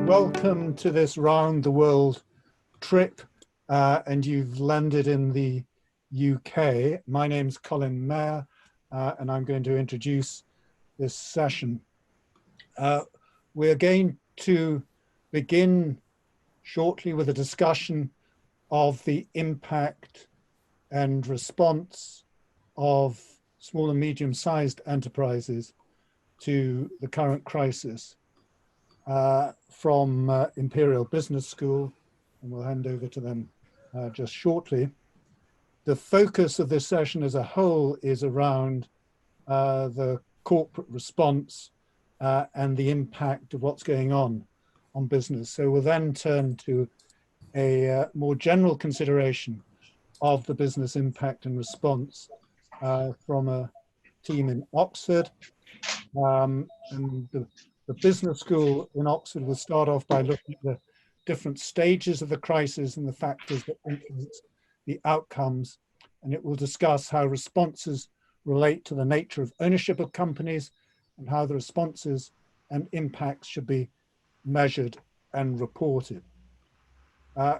Welcome to this round the world trip, and you've landed in the UK. My name's Colin Mayer, and I'm going to introduce this session. We're going to begin shortly with a discussion of the impact and response of small and medium-sized enterprises to the current crisis from Imperial Business School, and we'll hand over to them just shortly. The focus of this session as a whole is around the corporate response and the impact of what's going on business. So we'll then turn to a more general consideration of the business impact and response from a team in Oxford. And the business school in Oxford will start off by looking at the different stages of the crisis and the factors that influence the outcomes. And it will discuss how responses relate to the nature of ownership of companies and how the responses and impacts should be measured and reported.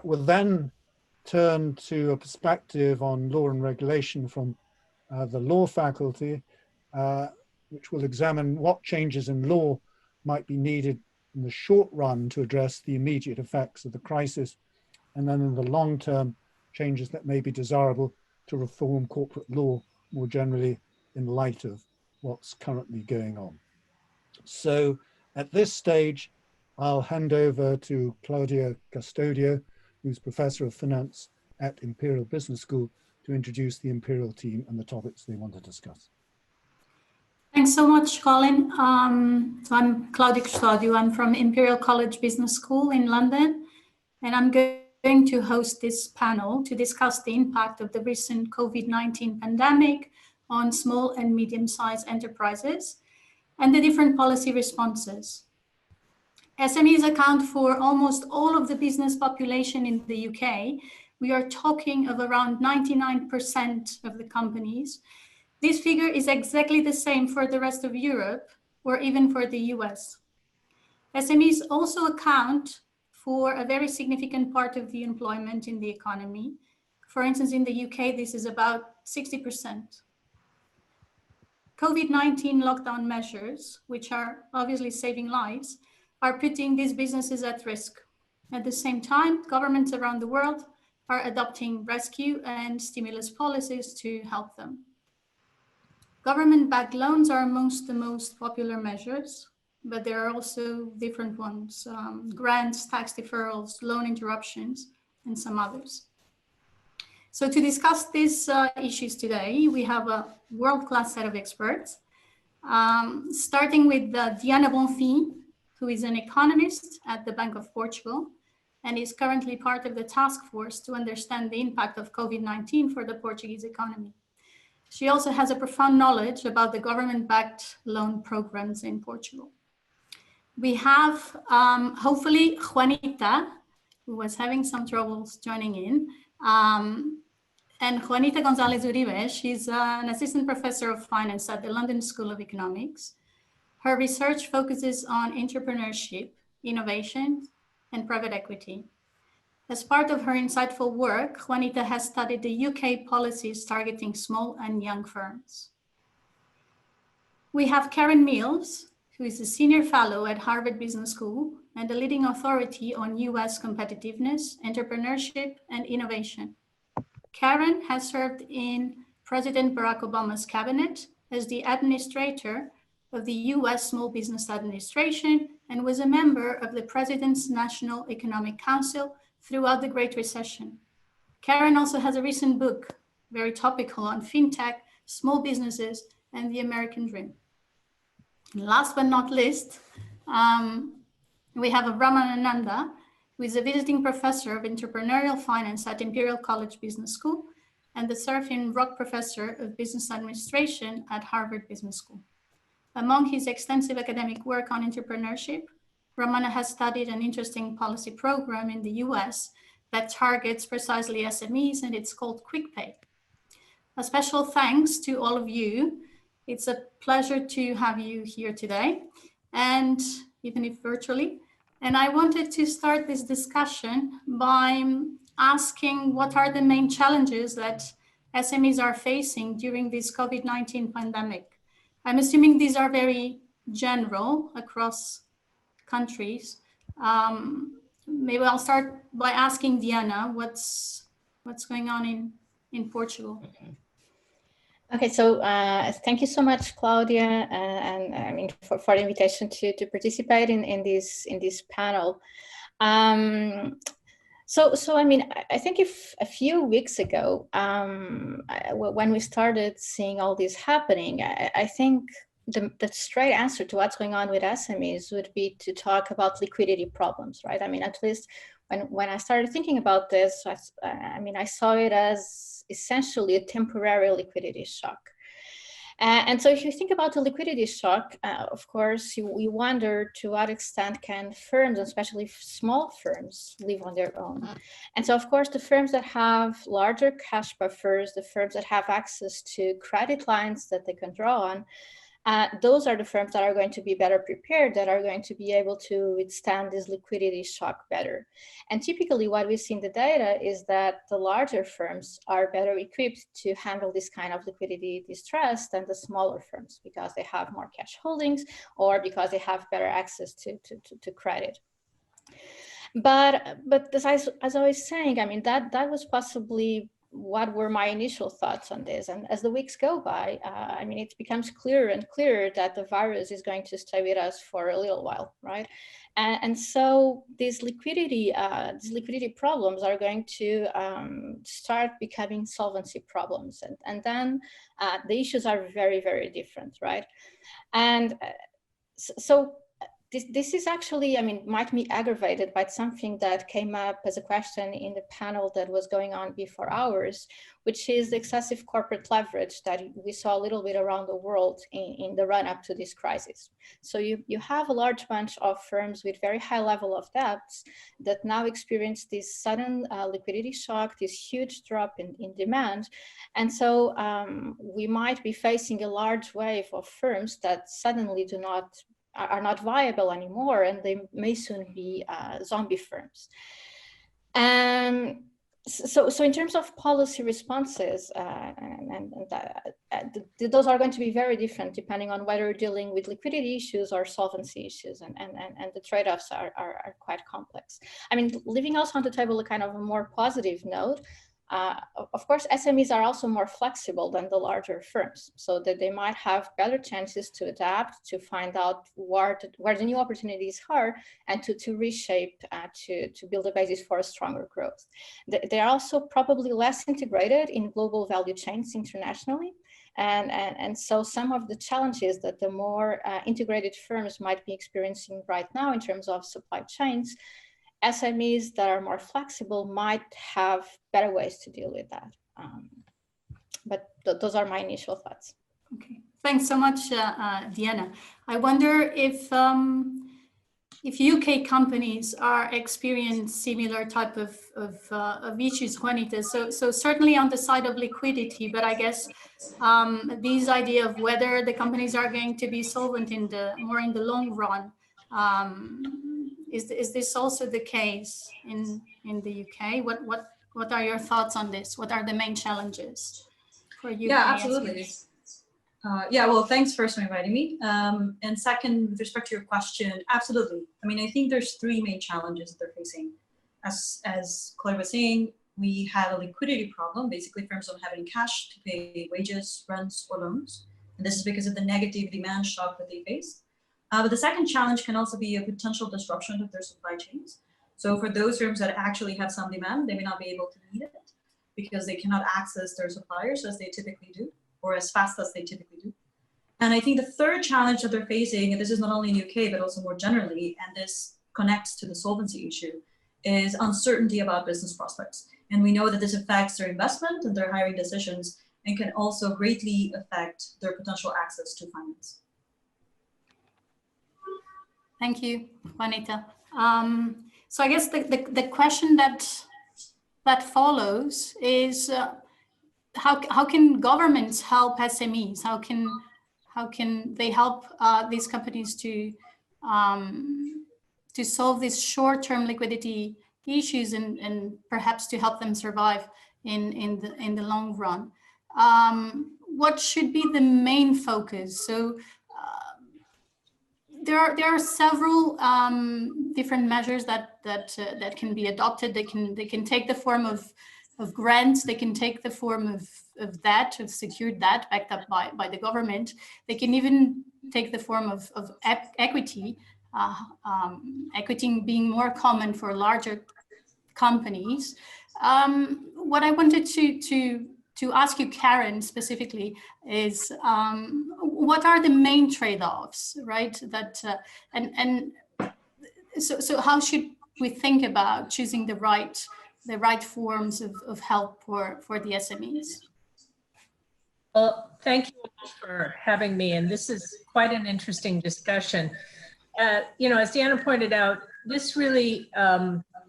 We'll then turn to a perspective on law and regulation from the law faculty, which will examine what changes in law might be needed in the short run to address the immediate effects of the crisis, and then in the long term, changes that may be desirable to reform corporate law more generally in light of what's currently going on. So at this stage, I'll hand over to Claudia Custodio, who's Professor of Finance at Imperial Business School, to introduce the Imperial team and the topics they want to discuss. Thanks so much, Colin. So I'm Claudia Custodio. I'm from Imperial College Business School in London, and I'm going to host this panel to discuss the impact of the recent COVID-19 pandemic on small and medium-sized enterprises and the different policy responses. SMEs account for almost all of the business population in the UK. We are talking of around 99% of the companies. This figure is exactly the same for the rest of Europe or even for the US. SMEs also account for a very significant part of the employment in the economy. For instance, in the UK, this is about 60%. COVID-19 lockdown measures, which are obviously saving lives, are putting these businesses at risk. At the same time, governments around the world are adopting rescue and stimulus policies to help them. Government-backed loans are amongst the most popular measures, but there are also different ones, grants, tax deferrals, loan interruptions, and some others. So to discuss these issues today, we have a world-class set of experts, starting with Diana Bonfim, who is an economist at the Banco of Portugal and is currently part of the task force to understand the impact of COVID-19 for the Portuguese economy. She also has a profound knowledge about the government-backed loan programs in Portugal. We have, hopefully, Juanita, who was having some troubles joining in, and Juanita Gonzalez-Uribe. She's an assistant professor of finance at the London School of Economics. Her research focuses on entrepreneurship, innovation, and private equity. As part of her insightful work, Juanita has studied the UK policies targeting small and young firms. We have Karen Mills, who is a senior fellow at Harvard Business School and a leading authority on US competitiveness, entrepreneurship, and innovation. Karen has served in President Barack Obama's cabinet as the administrator of the US Small Business Administration and was a member of the President's National Economic Council throughout the Great Recession. Karen also has a recent book, very topical, on fintech, small businesses, and the American dream. And last but not least, we have Ramana Nanda, who is a visiting professor of entrepreneurial finance at Imperial College Business School and the Serafin Rock Professor of Business Administration at Harvard Business School. Among his extensive academic work on entrepreneurship, Ramana has studied an interesting policy program in the US that targets precisely SMEs, and it's called QuickPay. A special thanks to all of you. It's a pleasure to have you here today. And even if virtually, And I wanted to start this discussion by asking what are the main challenges that SMEs are facing during this COVID-19 pandemic. I'm assuming these are very general across countries. Maybe I'll start by asking Diana, what's going on in Portugal? Okay, so thank you so much, Claudia, and I mean for the invitation to participate in this panel. So I mean, I think if a few weeks ago, when we started seeing all this happening, I think the straight answer to what's going on with SMEs would be to talk about liquidity problems, right? I mean, at least when I started thinking about this, I mean, I saw it as essentially a temporary liquidity shock. And so if you think about the liquidity shock, of course, you wonder to what extent can firms, especially small firms, live on their own. And so, of course, the firms that have larger cash buffers, the firms that have access to credit lines that they can draw on, those are the firms that are going to be better prepared, that are going to be able to withstand this liquidity shock better. And typically what we see in the data is that the larger firms are better equipped to handle this kind of liquidity distress than the smaller firms, because they have more cash holdings or because they have better access to credit. But as I was saying, I mean, that was possibly what were my initial thoughts on this. And as the weeks go by, I mean, it becomes clearer and clearer that the virus is going to stay with us for a little while, right? And so these liquidity problems are going to start becoming solvency problems. And then the issues are very, very different, right? And so this is actually, I mean, might be aggravated by something that came up as a question in the panel that was going on before ours, which is the excessive corporate leverage that we saw a little bit around the world in the run up to this crisis. So you have a large bunch of firms with very high level of debts that now experience this sudden liquidity shock, this huge drop in demand. And so we might be facing a large wave of firms that suddenly are not viable anymore, and they may soon be zombie firms. So in terms of policy responses, those are going to be very different depending on whether you're dealing with liquidity issues or solvency issues, and the trade-offs are quite complex. I mean, leaving also on the table a kind of a more positive note, of course, SMEs are also more flexible than the larger firms, so that they might have better chances to adapt, to find out where the new opportunities are, and to reshape, to build a basis for a stronger growth. They are also probably less integrated in global value chains internationally. And so some of the challenges that the more integrated firms might be experiencing right now in terms of supply chains, SMEs that are more flexible might have better ways to deal with that. But those are my initial thoughts. Okay, thanks so much, Diana. I wonder if UK companies are experiencing similar type of issues, Juanita. So certainly on the side of liquidity, but I guess this idea of whether the companies are going to be solvent in the long run. Is this also the case in the UK? What are your thoughts on this? What are the main challenges for UK? Yeah, absolutely. Yeah, well, thanks first for inviting me. And second, with respect to your question, absolutely. I mean, I think there's three main challenges that they're facing. As Claudia was saying, we have a liquidity problem. Basically, firms don't have any cash to pay wages, rents, or loans. And this is because of the negative demand shock that they face. But the second challenge can also be a potential disruption of their supply chains. So for those firms that actually have some demand, they may not be able to meet it because they cannot access their suppliers as they typically do, or as fast as they typically do. And I think the third challenge that they're facing, and this is not only in the UK, but also more generally, and this connects to the solvency issue, is uncertainty about business prospects. And we know that this affects their investment and their hiring decisions, and can also greatly affect their potential access to finance. Thank you, Juanita. So I guess the question that follows is how can governments help SMEs? How can they help these companies to solve these short-term liquidity issues and perhaps to help them survive in the long run. What should be the main focus? So there are several different measures that can be adopted. They can take the form of grants. They can take the form of debt, of secured debt backed up by the government. They can even take the form of equity, equity being more common for larger companies. What I wanted to ask you, Karen, specifically is what are the main trade-offs, right? That so how should we think about choosing the right forms of help for the SMEs? Well, thank you all for having me, and this is quite an interesting discussion. You know, as Deanna pointed out, this really,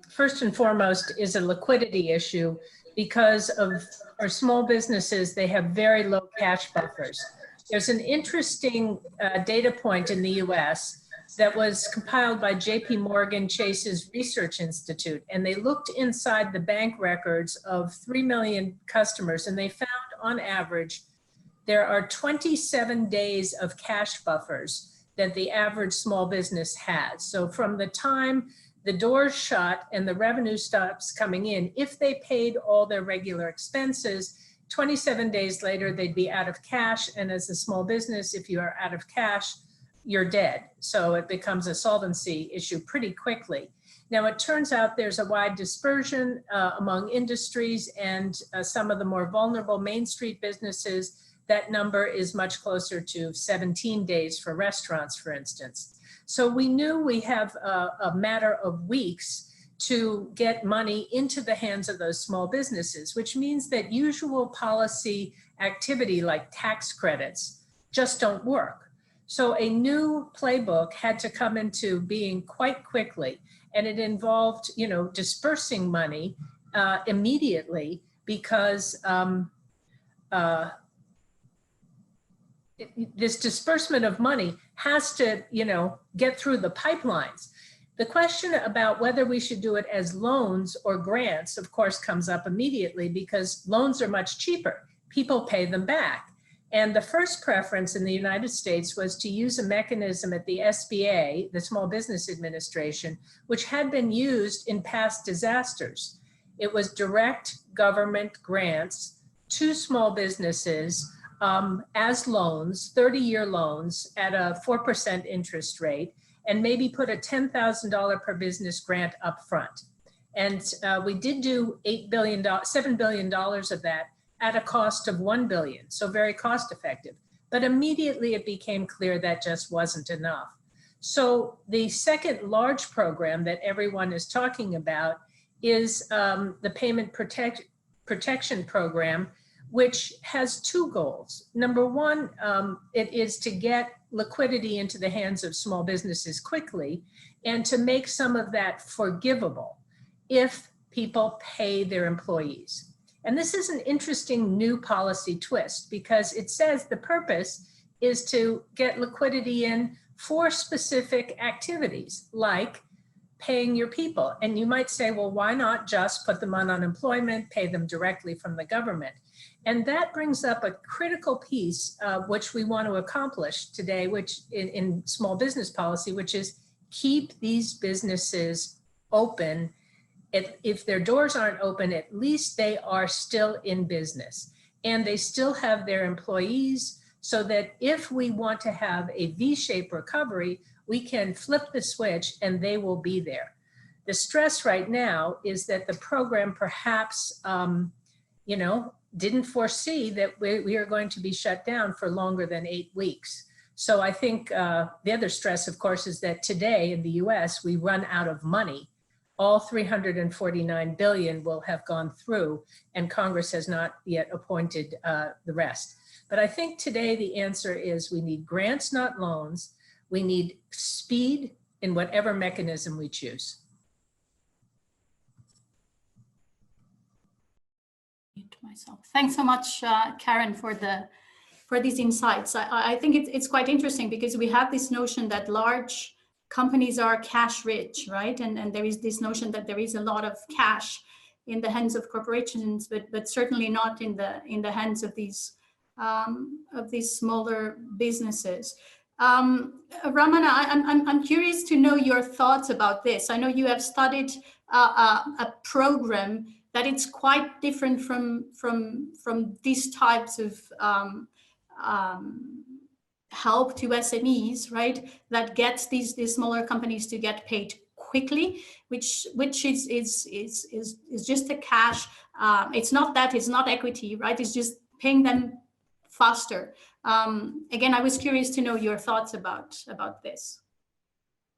first and foremost, is a liquidity issue because of our small businesses. They have very low cash buffers. There's an interesting data point in the US that was compiled by JP Morgan Chase's Research Institute, and they looked inside the bank records of 3 million customers, and they found on average there are 27 days of cash buffers that the average small business has. So from the time the doors shut and the revenue stops coming in, if they paid all their regular expenses, 27 days later, they'd be out of cash. And as a small business, if you are out of cash, you're dead. So it becomes a solvency issue pretty quickly. Now, it turns out there's a wide dispersion among industries, and some of the more vulnerable Main Street businesses, that number is much closer to 17 days for restaurants, for instance. So we knew we have a matter of weeks to get money into the hands of those small businesses, which means that usual policy activity like tax credits just don't work. So a new playbook had to come into being quite quickly, and it involved, you know, dispersing money immediately because this disbursement of money has to, you know, get through the pipelines. The question about whether we should do it as loans or grants, of course, comes up immediately because loans are much cheaper. People pay them back. And the first preference in the United States was to use a mechanism at the SBA, the Small Business Administration, which had been used in past disasters. It was direct government grants to small businesses as loans, 30-year loans at a 4% interest rate, and maybe put a $10,000 per business grant up front. And we did do $7 billion of that at a cost of $1 billion, so very cost effective. But immediately it became clear that just wasn't enough. So the second large program that everyone is talking about is the Payment Protection Program, which has two goals. Number one, it is to get liquidity into the hands of small businesses quickly and to make some of that forgivable if people pay their employees. And this is an interesting new policy twist because it says the purpose is to get liquidity in for specific activities like paying your people. And you might say, well, why not just put them on unemployment, pay them directly from the government? And that brings up a critical piece which we want to accomplish today, which in small business policy, which is keep these businesses open. If their doors aren't open, at least they are still in business and they still have their employees, so that if we want to have a V-shaped recovery, we can flip the switch and they will be there. The stress right now is that the program perhaps, you know, didn't foresee that we are going to be shut down for longer than 8 weeks. So I think the other stress, of course, is that today in the US, we run out of money. All 349 billion will have gone through, and Congress has not yet appointed the rest. But I think today the answer is we need grants, not loans. We need speed in whatever mechanism we choose. Myself. Thanks so much, Karen, for these insights. I think it's quite interesting because we have this notion that large companies are cash rich, right? And there is this notion that there is a lot of cash in the hands of corporations, but certainly not in the hands of these smaller businesses. Ramana, I'm curious to know your thoughts about this. I know you have studied a program that it's quite different from these types of help to SMEs, right? That gets these smaller companies to get paid quickly, which is just a cash. It's not equity, right? It's just paying them faster. Again, I was curious to know your thoughts about this.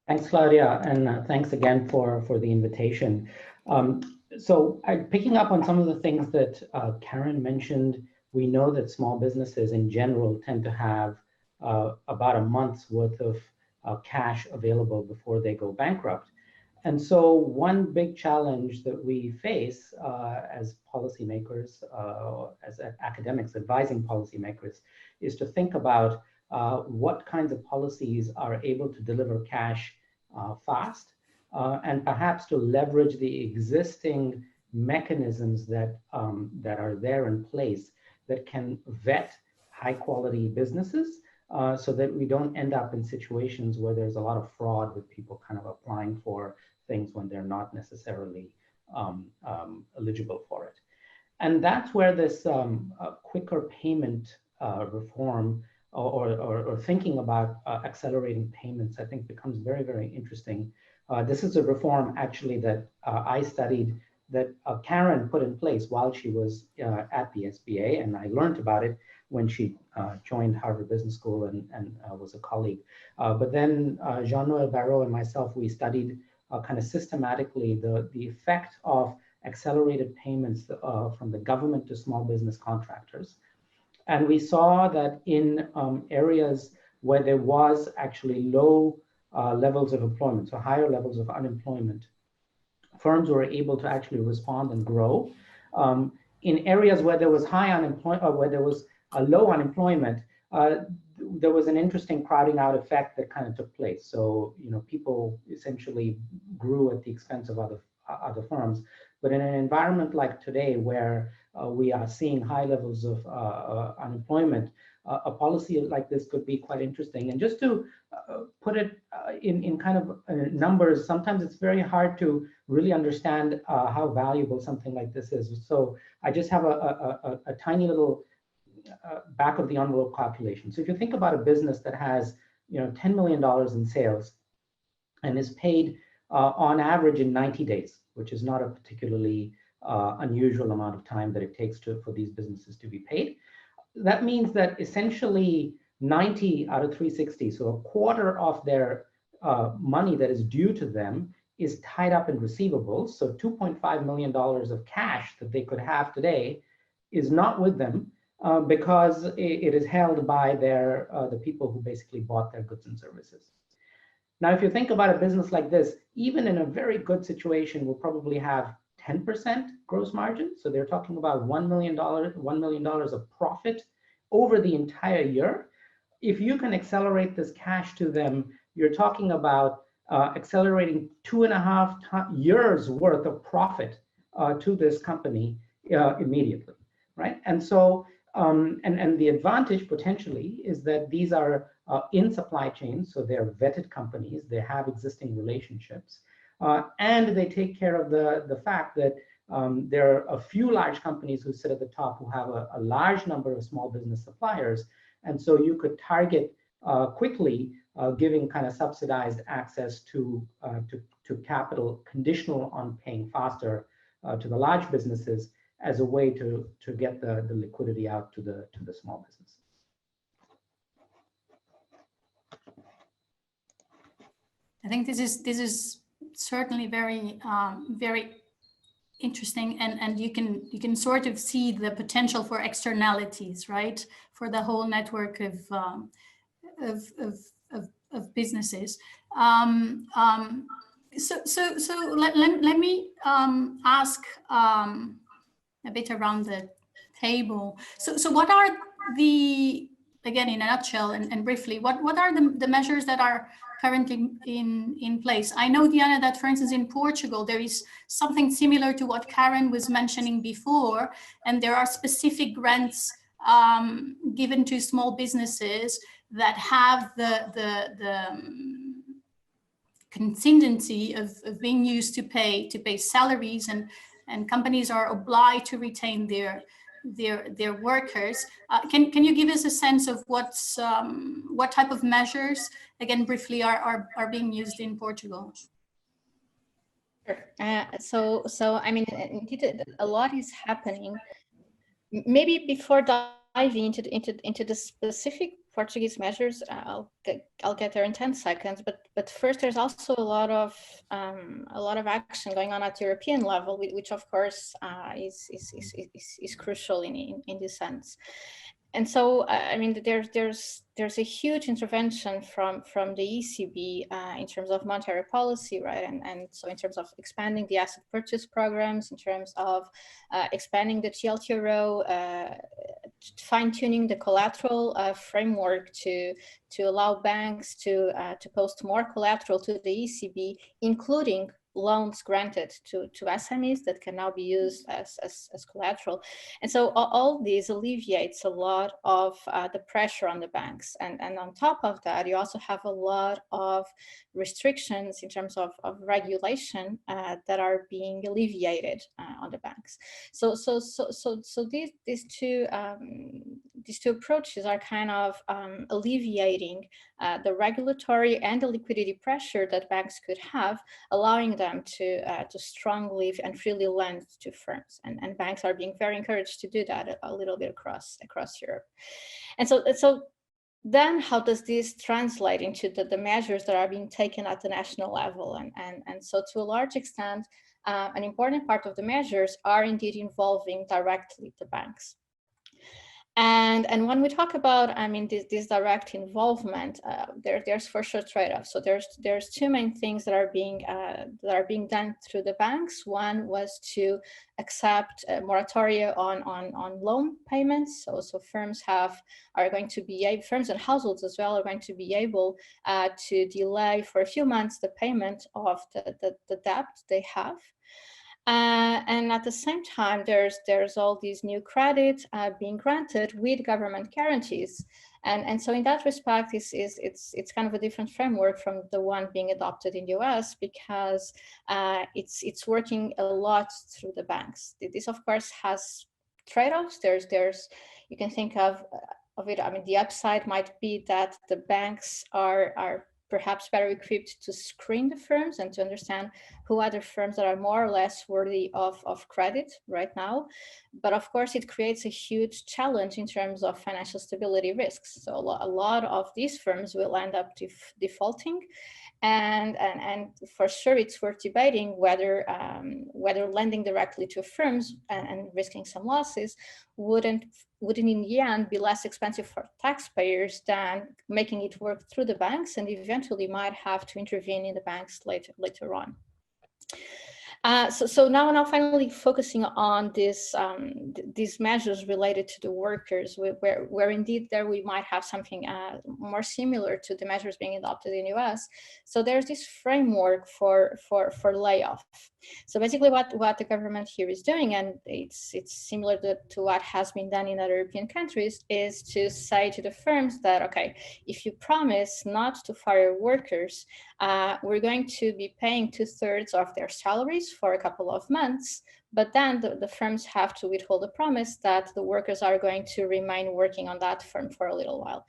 Thanks, Claudia, and thanks again for the invitation. So picking up on some of the things that Karen mentioned, we know that small businesses in general tend to have about a month's worth of cash available before they go bankrupt. And so one big challenge that we face as policymakers, as academics advising policymakers, is to think about what kinds of policies are able to deliver cash fast, and perhaps to leverage the existing mechanisms that are there in place that can vet high quality businesses, so that we don't end up in situations where there's a lot of fraud with people kind of applying for things when they're not necessarily eligible for it. And that's where this quicker payment reform or thinking about accelerating payments, I think, becomes very, very interesting. This is a reform actually that I studied, that Karen put in place while she was at the SBA, and I learned about it when she joined Harvard Business School and was a colleague. But then Jean-Noël Barrot and myself, we studied kind of systematically the effect of accelerated payments from the government to small business contractors. And we saw that in areas where there was actually low levels of employment, so higher levels of unemployment, firms were able to actually respond and grow. In areas where there was high unemployment, or where there was a low unemployment, there was an interesting crowding out effect that kind of took place. So, you know, people essentially grew at the expense of other firms. But in an environment like today, where we are seeing high levels of unemployment, a policy like this could be quite interesting. And just to put it in kind of numbers, sometimes it's very hard to really understand how valuable something like this is. So I just have a tiny little back of the envelope calculation. So if you think about a business that has, you know, $10 million in sales and is paid on average in 90 days, which is not a particularly unusual amount of time that it takes for these businesses to be paid. That means that essentially 90 out of 360, so a quarter of their money that is due to them is tied up in receivables. So $2.5 million of cash that they could have today is not with them because it is held by the people who basically bought their goods and services. Now, if you think about a business like this, even in a very good situation, will probably have 10% gross margin. So they're talking about $1 million of profit over the entire year. If you can accelerate this cash to them, you're talking about accelerating 2.5 years worth of profit to this company immediately, right? And so, and the advantage potentially is that these are in supply chains, so they're vetted companies, they have existing relationships, and they take care of the fact that there are a few large companies who sit at the top who have a large number of small business suppliers. And so you could target quickly giving kind of subsidized access to capital conditional on paying faster to the large businesses as a way to get the liquidity out to the small business. I think this is certainly very very interesting, and you can sort of see the potential for externalities, right, for the whole network of businesses. So let me ask a bit around the table. So what are the, again, in a nutshell and briefly, what are the measures that are currently in place. I know, Diana, that for instance in Portugal there is something similar to what Karen was mentioning before, and there are specific grants given to small businesses that have the contingency of being used to pay salaries, and companies are obliged to retain their workers. Can you give us a sense of what type of measures, again briefly, are being used in Portugal? Sure. So I mean, indeed, a lot is happening. Maybe before diving into the specific Portuguese measures, I'll get there in 10 seconds. But first, there's also a lot of action going on at European level, which of course is crucial in this sense. And so, I mean, there's a huge intervention from the ECB in terms of monetary policy, right? And so in terms of expanding the asset purchase programs, in terms of expanding the TLTRO, fine-tuning the collateral framework to allow banks to post more collateral to the ECB, including loans granted to SMEs that can now be used as collateral. And so all this alleviates a lot of the pressure on the banks. And on top of that, you also have a lot of restrictions in terms of regulation that are being alleviated on the banks. So these two approaches are kind of alleviating the regulatory and the liquidity pressure that banks could have, allowing them to strongly and freely lend to firms, and banks are being very encouraged to do that a little bit across Europe. And so then how does this translate into the measures that are being taken at the national level? And so to a large extent, an important part of the measures are indeed involving directly the banks. And when we talk about, I mean, this direct involvement, there's for sure trade-offs. So there's two main things that are being done through the banks. One was to accept a moratoria on loan payments. So firms firms and households as well are going to be able to delay for a few months the payment of the debt they have. And at the same time, there's all these new credit being granted with government guarantees, and so in that respect, it's kind of a different framework from the one being adopted in the US, because it's working a lot through the banks. This of course has trade-offs. There's you can think of it. I mean, the upside might be that the banks are perhaps better equipped to screen the firms and to understand who are the firms that are more or less worthy of credit right now. But of course, it creates a huge challenge in terms of financial stability risks. So a lot of these firms will end up defaulting. And for sure, it's worth debating whether lending directly to firms and risking some losses wouldn't in the end be less expensive for taxpayers than making it work through the banks, and eventually might have to intervene in the banks later on. So now finally focusing on these measures related to the workers, where indeed there we might have something more similar to the measures being adopted in the US. So there's this framework for layoff. So basically what the government here is doing, and it's similar to what has been done in other European countries, is to say to the firms that, okay, if you promise not to fire workers, we're going to be paying 2/3 of their salaries for a couple of months, but then the firms have to withhold the promise that the workers are going to remain working on that firm for a little while.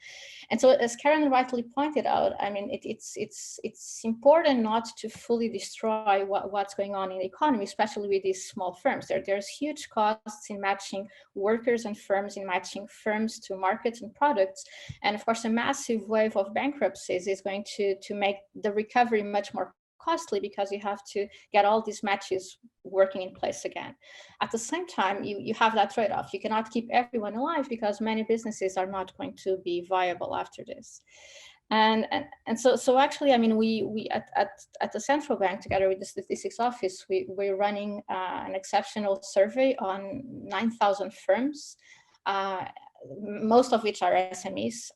And so, as Karen rightly pointed out, I mean, it's important not to fully destroy what's going on in the economy, especially with these small firms. There's huge costs in matching workers and firms, in matching firms to markets and products, and of course, a massive wave of bankruptcies is going to make the recovery much more costly, because you have to get all these matches working in place again. At the same time, you have that trade-off. You cannot keep everyone alive, because many businesses are not going to be viable after this. And so actually, I mean, we at the central bank, together with the statistics office, we're running an exceptional survey on 9,000 firms most of which are SMEs.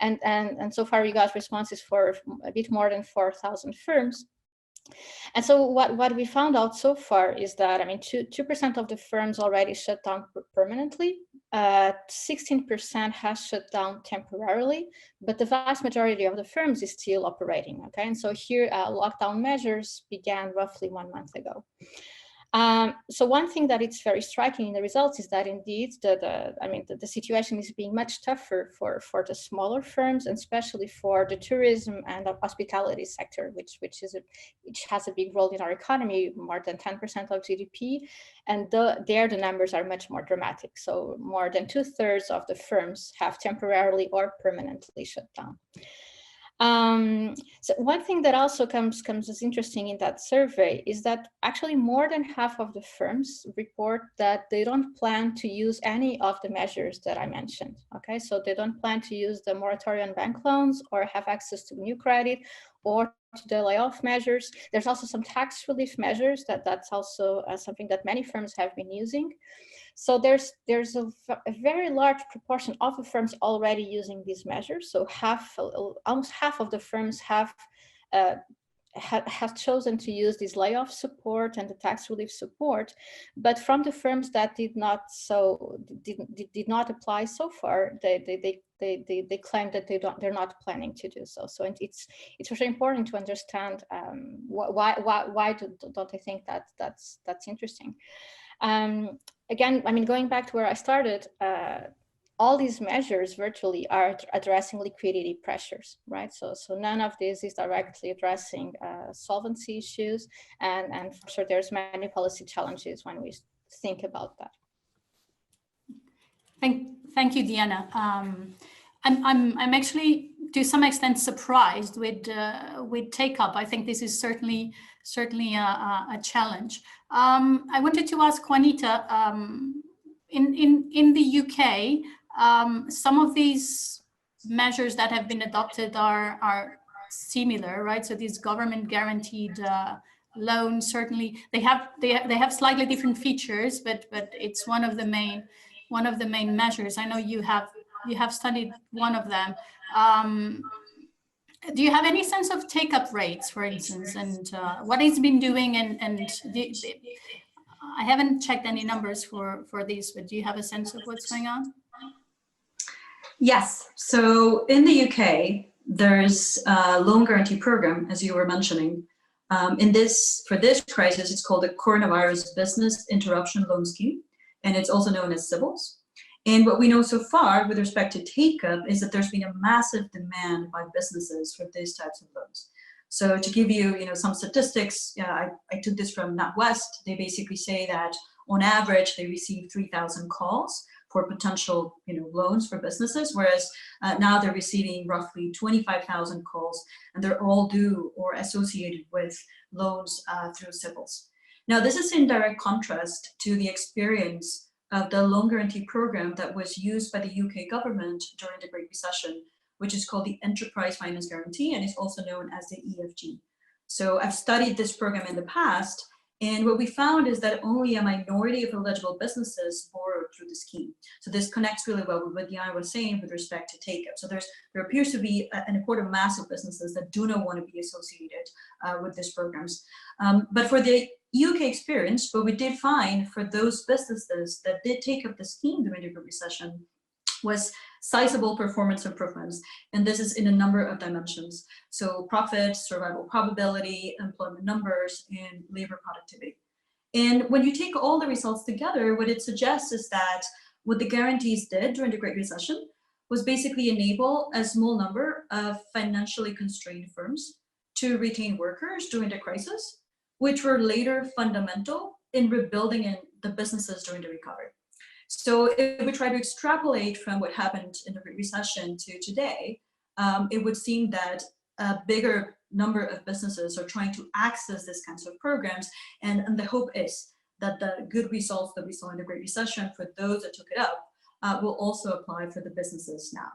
And so far we got responses for a bit more than 4,000 firms. And so what we found out so far is that, I mean, 2% of the firms already shut down permanently, 16% has shut down temporarily, but the vast majority of the firms is still operating, okay? And so here, lockdown measures began roughly 1 month ago. So one thing that it's very striking in the results is that indeed the situation is being much tougher for the smaller firms, and especially for the tourism and the hospitality sector, which has a big role in our economy, more than 10% of GDP, and there the numbers are much more dramatic. So more than 2/3 of the firms have temporarily or permanently shut down. So one thing that also comes as interesting in that survey is that actually more than half of the firms report that they don't plan to use any of the measures that I mentioned. Okay, so they don't plan to use the moratorium on bank loans or have access to new credit or to the layoff measures. There's also some tax relief measures that's also something that many firms have been using. So there's a very large proportion of the firms already using these measures. So almost half of the firms have chosen to use this layoff support and the tax relief support, but from the firms that did not apply so far, they claim that they're not planning to do so. So it's very important to understand why don't they think that's interesting. Again, I mean, going back to where I started, all these measures virtually are addressing liquidity pressures, right? So none of this is directly addressing solvency issues, and for sure there's many policy challenges when we think about that. Thank you, Diana. I'm actually to some extent surprised with take up. I think this is certainly a challenge. I wanted to ask Juanita, in the UK, some of these measures that have been adopted are similar, right? So these government guaranteed loans, certainly they have slightly different features, but it's one of the main measures. I know you have studied one of them. Do you have any sense of take-up rates, for instance, and what it's been doing? And I haven't checked any numbers for these, but do you have a sense of what's going on? Yes. So in the UK, there's a loan guarantee program, as you were mentioning. For this crisis, it's called the Coronavirus Business Interruption Loan Scheme, and it's also known as CBILS. And what we know so far with respect to take-up is that there's been a massive demand by businesses for these types of loans. So to give you, some statistics, I took this from NatWest. They basically say that on average, they receive 3,000 calls for potential, loans for businesses, whereas now they're receiving roughly 25,000 calls, and they're all due or associated with loans through CBILS. Now, this is in direct contrast to the experience of the loan guarantee program that was used by the UK government during the Great Recession, which is called the Enterprise Finance Guarantee, and is also known as the EFG. So I've studied this program in the past, and what we found is that only a minority of eligible businesses borrowed through the scheme. So this connects really well with what Diana was saying with respect to take-up. So there appears to be an important mass of businesses that do not want to be associated with these programs. But for the UK experience, what we did find for those businesses that did take up the scheme during the Great Recession was sizable performance improvements. And this is in a number of dimensions. So profit, survival probability, employment numbers, and labor productivity. And when you take all the results together, what it suggests is that what the guarantees did during the Great Recession was basically enable a small number of financially constrained firms to retain workers during the crisis, which were later fundamental in rebuilding the businesses during the recovery. So if we try to extrapolate from what happened in the Great Recession to today, it would seem that a bigger number of businesses are trying to access these kinds of programs. And the hope is that the good results that we saw in the Great Recession for those that took it up will also apply for the businesses now.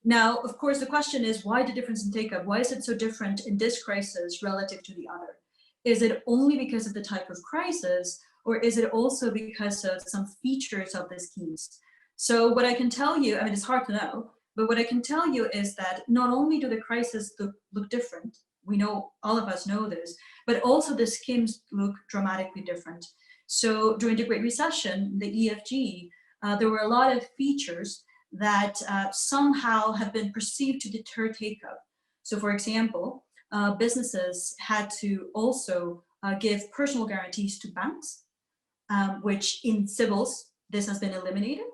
Now, of course, the question is, why the difference in take-up? Why is it so different in this crisis relative to the other? Is it only because of the type of crisis, or is it also because of some features of the schemes? So what I can tell you, I mean, it's hard to know, but what I can tell you is that not only do the crises look different, we know, all of us know this, but also the schemes look dramatically different. So during the Great Recession, the EFG, there were a lot of features that somehow have been perceived to deter take-up. So for example, businesses had to also give personal guarantees to banks, which in civils, this has been eliminated.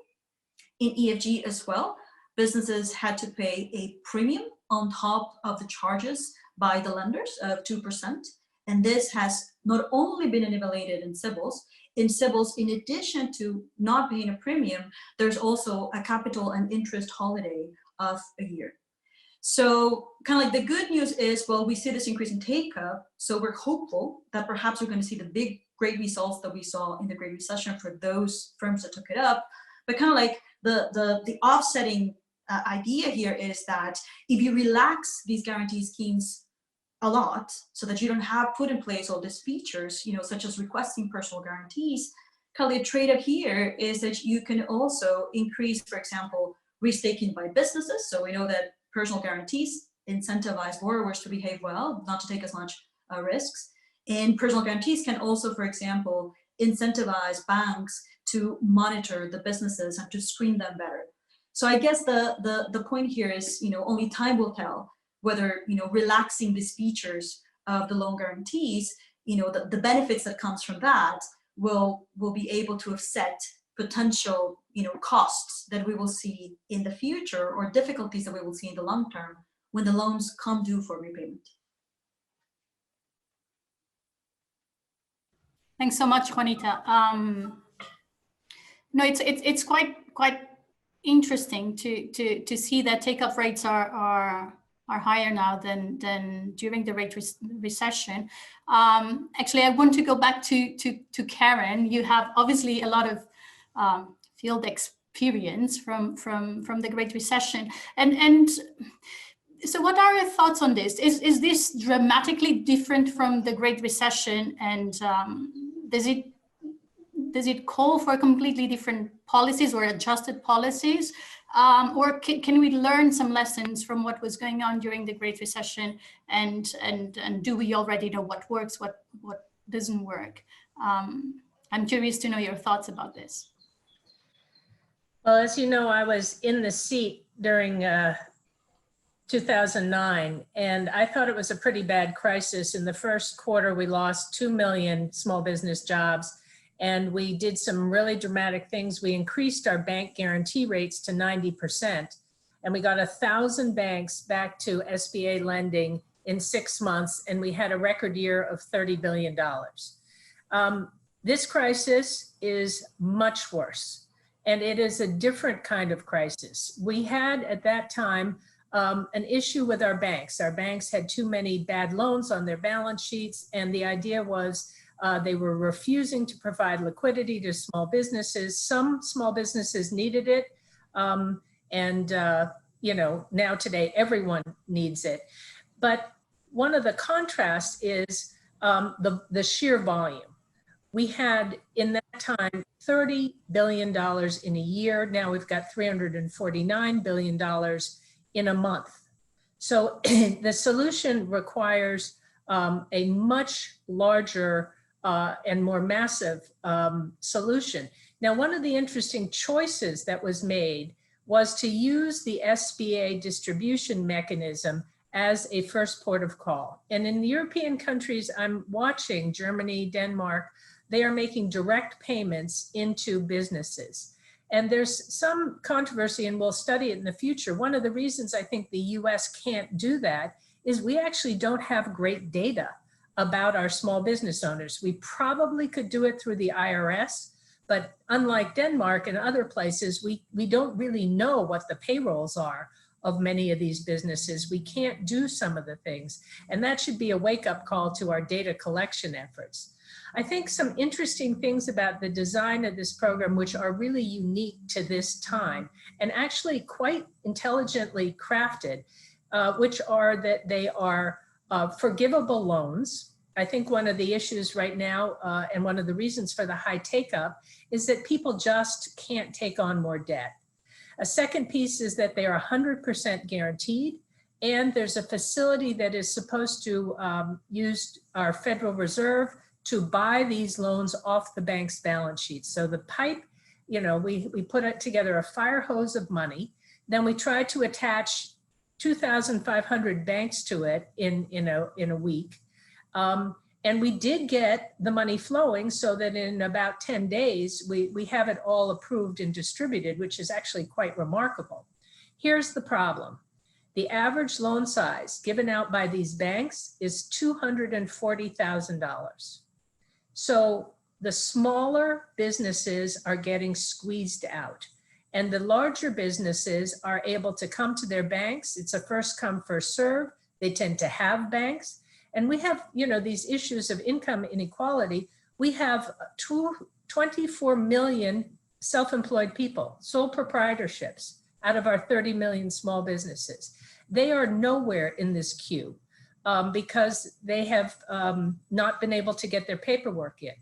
In EFG as well, businesses had to pay a premium on top of the charges by the lenders of 2%. And this has not only been eliminated in civils, in addition to not paying a premium, there's also a capital and interest holiday of a year. So kind of like the good news is, well, we see this increase in take-up, so we're hopeful that perhaps we're going to see the great results that we saw in the Great Recession for those firms that took it up. But kind of like the offsetting idea here is that if you relax these guarantee schemes a lot, so that you don't have put in place all these features, such as requesting personal guarantees, kind of the trade-off here is that you can also increase, for example, restaking by businesses. So we know that personal guarantees incentivize borrowers to behave well, not to take as much risks. And personal guarantees can also, for example, incentivize banks to monitor the businesses and to screen them better. So I guess the point here is, only time will tell whether, relaxing these features of the loan guarantees, the benefits that comes from that will be able to offset potential, costs that we will see in the future, or difficulties that we will see in the long term when the loans come due for repayment. Thanks so much, Juanita. No, it's quite interesting to see that take-up rates are higher now than during the Great Recession. Actually, I want to go back to Karen. You have obviously a lot of field experience from the Great Recession, and so what are your thoughts on this? Is this dramatically different from the Great Recession, and does it call for completely different policies or adjusted policies? Or can we learn some lessons from what was going on during the Great Recession, and do we already know what works, what doesn't work? I'm curious to know your thoughts about this. Well, as you know, I was in the seat during 2009, and I thought it was a pretty bad crisis. In the first quarter, we lost 2 million small business jobs, and we did some really dramatic things. We increased our bank guarantee rates to 90%, and we got 1,000 banks back to SBA lending in 6 months, and we had a record year of $30 billion. This crisis is much worse, and it is a different kind of crisis. We had at that time an issue with our banks. Our banks had too many bad loans on their balance sheets, and the idea was they were refusing to provide liquidity to small businesses. Some small businesses needed it, now today everyone needs it. But one of the contrasts is the sheer volume. We had in that time $30 billion in a year. Now we've got $349 billion in a month. So the solution requires a much larger and more massive solution. Now, one of the interesting choices that was made was to use the SBA distribution mechanism as a first port of call. And in the European countries I'm watching, Germany, Denmark, they are making direct payments into businesses. And there's some controversy, and we'll study it in the future. One of the reasons I think the US can't do that is we actually don't have great data about our small business owners. We probably could do it through the IRS, but unlike Denmark and other places, we don't really know what the payrolls are of many of these businesses. We can't do some of the things, and that should be a wake-up call to our data collection efforts. I think some interesting things about the design of this program, which are really unique to this time and actually quite intelligently crafted, which are that they are forgivable loans. I think one of the issues right now, and one of the reasons for the high take-up, is that people just can't take on more debt. A second piece is that they are 100% guaranteed, and there's a facility that is supposed to use our Federal Reserve to buy these loans off the bank's balance sheet. So the pipe, you know, we put it together a fire hose of money, then we try to attach 2,500 banks to it in a week. And we did get the money flowing so that in about 10 days, we have it all approved and distributed, which is actually quite remarkable. Here's the problem. The average loan size given out by these banks is $240,000. So the smaller businesses are getting squeezed out, and the larger businesses are able to come to their banks. It's a first come, first serve. They tend to have banks. And we have, you know, these issues of income inequality. We have 24 million self-employed people, sole proprietorships out of our 30 million small businesses. They are nowhere in this queue because they have not been able to get their paperwork in.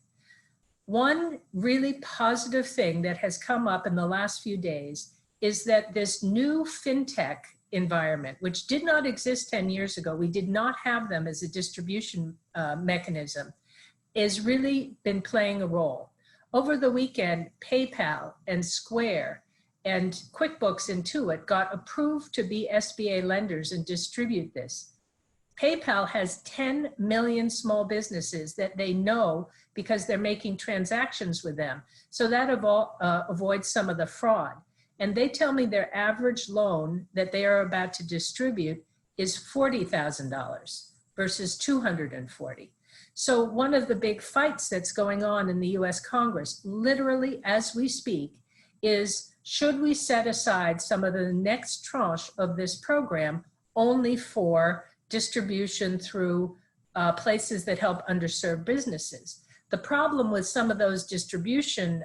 One really positive thing that has come up in the last few days is that this new fintech environment, which did not exist 10 years ago, we did not have them as a distribution mechanism, has really been playing a role. Over the weekend, PayPal and Square and QuickBooks Intuit got approved to be SBA lenders and distribute this. PayPal has 10 million small businesses that they know because they're making transactions with them. So that avoids some of the fraud. And they tell me their average loan that they are about to distribute is $40,000 versus $240,000. So one of the big fights that's going on in the US Congress, literally as we speak, is should we set aside some of the next tranche of this program only for distribution through places that help underserved businesses? The problem with some of those distribution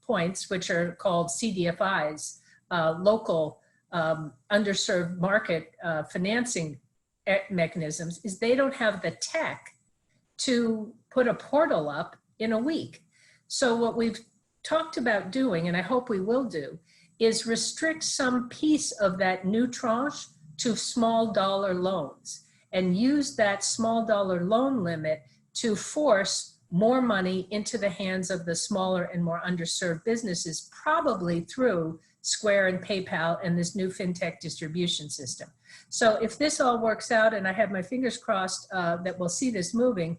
points, which are called CDFIs, local underserved market financing mechanisms, is they don't have the tech to put a portal up in a week. So what we've talked about doing, and I hope we will do, is restrict some piece of that new tranche to small dollar loans and use that small dollar loan limit to force more money into the hands of the smaller and more underserved businesses, probably through Square and PayPal and this new fintech distribution system. So if this all works out, and I have my fingers crossed that we'll see this moving,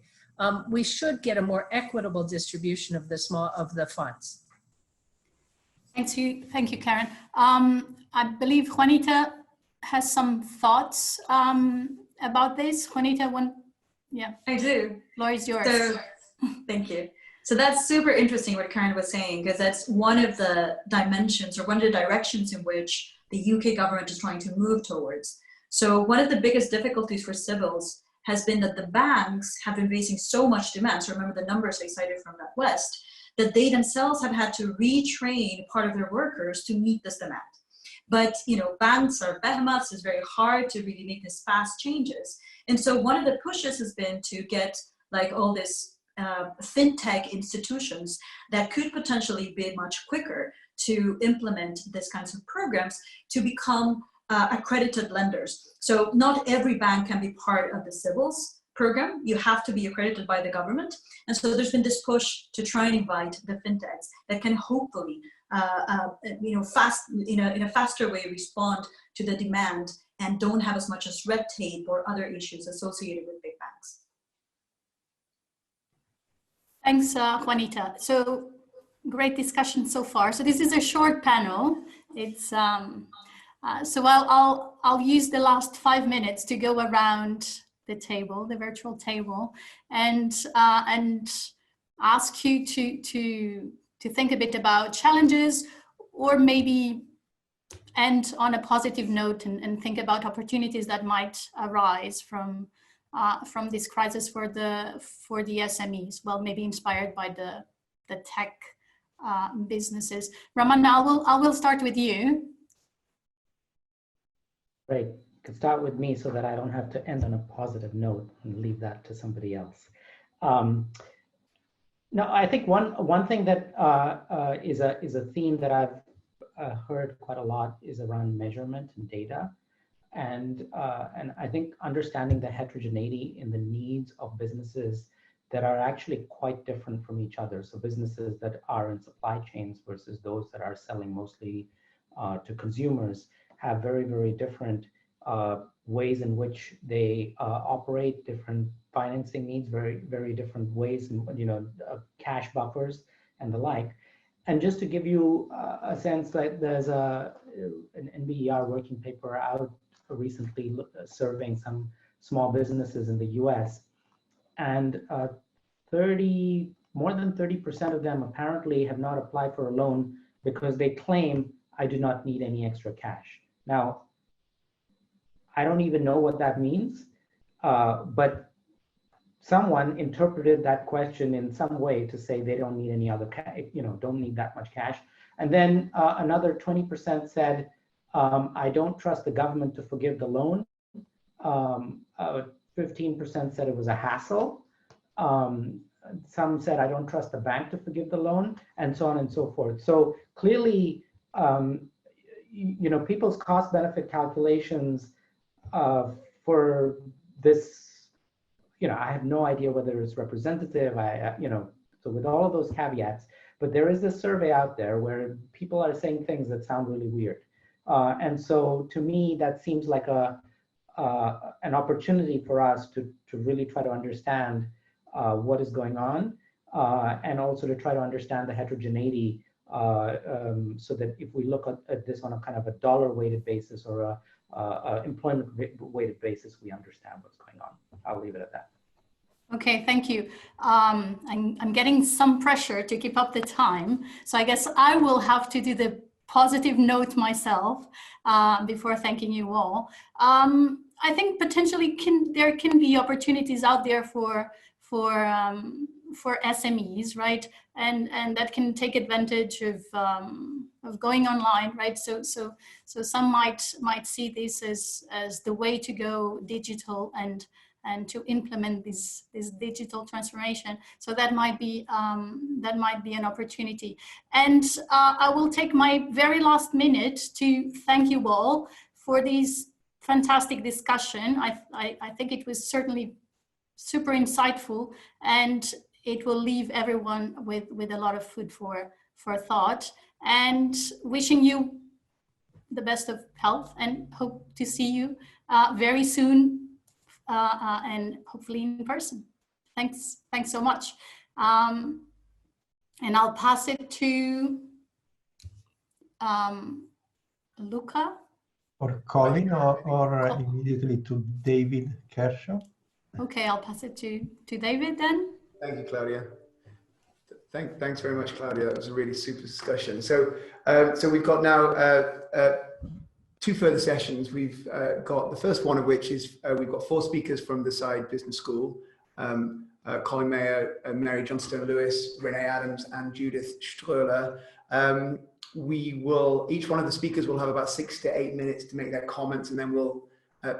we should get a more equitable distribution of the funds. Thank you, Karen. I believe Juanita has some thoughts about this. Juanita, yeah. I do. Floor is yours. So, thank you. So that's super interesting what Karen was saying, because that's one of the dimensions or one of the directions in which the UK government is trying to move towards. So one of the biggest difficulties for civils has been that the banks have been facing so much demand. So remember the numbers I cited from NatWest, that they themselves have had to retrain part of their workers to meet this demand. But you know, banks are behemoths. It's very hard to really make these fast changes. And so one of the pushes has been to get like all this fintech institutions that could potentially be much quicker to implement these kinds of programs to become accredited lenders. So not every bank can be part of the civils program. You have to be accredited by the government. And so there's been this push to try and invite the fintechs that can hopefully, in a faster way respond to the demand and don't have as much as red tape or other issues associated with big banks. Thanks, Juanita. So great discussion so far. So this is a short panel. It's so I'll use the last 5 minutes to go around the table, the virtual table, and ask you to think a bit about challenges, or maybe end on a positive note and think about opportunities that might arise from this crisis for the SMEs. Well, maybe inspired by the tech businesses. Ramana, I will start with you. Great. You can start with me so that I don't have to end on a positive note and leave that to somebody else. No, I think one thing that is a theme that I've heard quite a lot is around measurement and data, and I think understanding the heterogeneity in the needs of businesses that are actually quite different from each other. So businesses that are in supply chains versus those that are selling mostly to consumers have very, very different ways in which they operate, different financing needs, very, very different ways, cash buffers and the like. And just to give you a sense, like there's an NBER working paper out recently surveying some small businesses in the US, and more than 30% of them apparently have not applied for a loan because they claim, I do not need any extra cash. Now, I don't even know what that means, but someone interpreted that question in some way to say they don't need any other cash, don't need that much cash. And then another 20% said, I don't trust the government to forgive the loan. 15% said it was a hassle. Some said, I don't trust the bank to forgive the loan, and so on and so forth. So clearly, people's cost benefit calculations for this, I have no idea whether it's representative, so with all of those caveats, but there is this survey out there where people are saying things that sound really weird. And so to me, that seems like an opportunity for us to really try to understand what is going on, and also to try to understand the heterogeneity, so that if we look at this on a kind of a dollar-weighted basis or a employment-weighted basis, we understand what's going on. I'll leave it at that. Okay, thank you. I'm getting some pressure to keep up the time, so I guess I will have to do the positive note myself before thanking you all. I think potentially there can be opportunities out there for SMEs, right? And that can take advantage of going online, right? So some might see this as the way to go digital and to implement this digital transformation. So that might be an opportunity. And I will take my very last minute to thank you all for this fantastic discussion. I think it was certainly super insightful, and it will leave everyone with a lot of food for thought, and wishing you the best of health, and hope to see you very soon, and hopefully in person. Thanks so much. And I'll pass it to Luca. Or Colin, or immediately to David Kershaw. Okay, I'll pass it to David then. Thank you, Claudia. Thanks very much, Claudia. It was a really super discussion. So we've got now two further sessions. We've got the first one of which is we've got 4 speakers from the Saez Business School: Colin Mayer, Mary Johnstone-Louis, Renee Adams, and Judith Stroehle. Each one of the speakers will have about 6 to 8 minutes to make their comments, and then we'll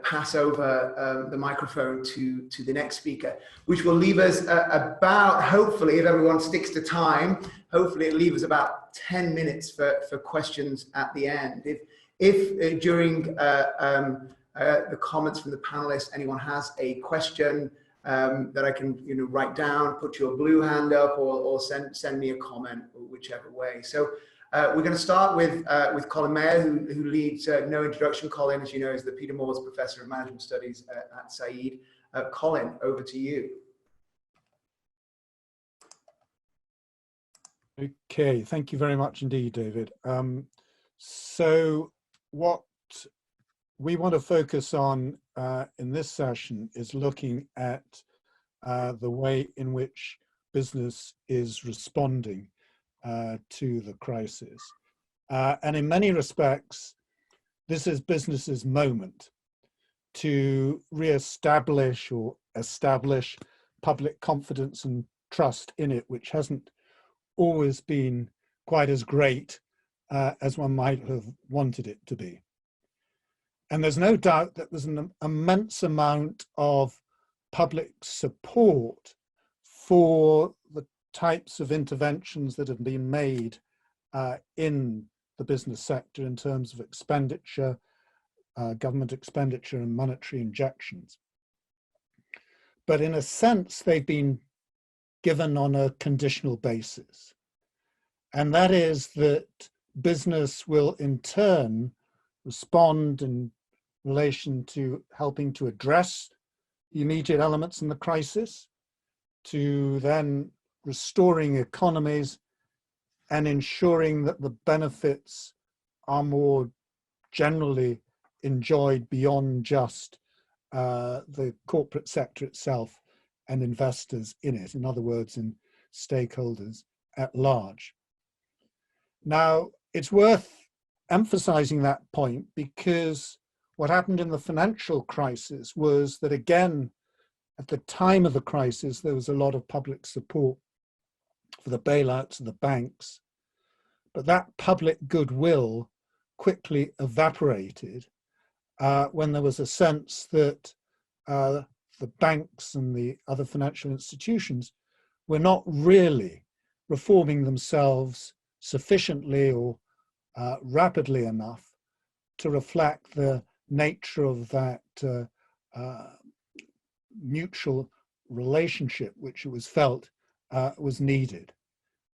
pass over the microphone to the next speaker, which will leave us about, hopefully, if everyone sticks to time, hopefully it'll leave us about 10 minutes for questions at the end. If during the comments from the panelists, anyone has a question that I can write down, put your blue hand up, or send me a comment, or whichever way. So we're going to start with Colin Mayer, who leads No Introduction. Colin, as you know, is the Peter Moores Professor of Management Studies at Said. Colin, over to you. Okay, thank you very much indeed, David. So what we want to focus on in this session is looking at the way in which business is responding to the crisis. And in many respects, this is business's moment to re-establish or establish public confidence and trust in it, which hasn't always been quite as great as one might have wanted it to be. And there's no doubt that there's an immense amount of public support for the types of interventions that have been made in the business sector in terms of expenditure, government expenditure and monetary injections. But in a sense, they've been given on a conditional basis. And that is that business will in turn respond in relation to helping to address the immediate elements in the crisis, to then restoring economies and ensuring that the benefits are more generally enjoyed beyond just the corporate sector itself and investors in it, in other words, in stakeholders at large. Now, it's worth emphasizing that point because what happened in the financial crisis was that, again, at the time of the crisis, there was a lot of public support for the bailouts of the banks, but that public goodwill quickly evaporated when there was a sense that the banks and the other financial institutions were not really reforming themselves sufficiently or rapidly enough to reflect the nature of that mutual relationship which it was felt was needed.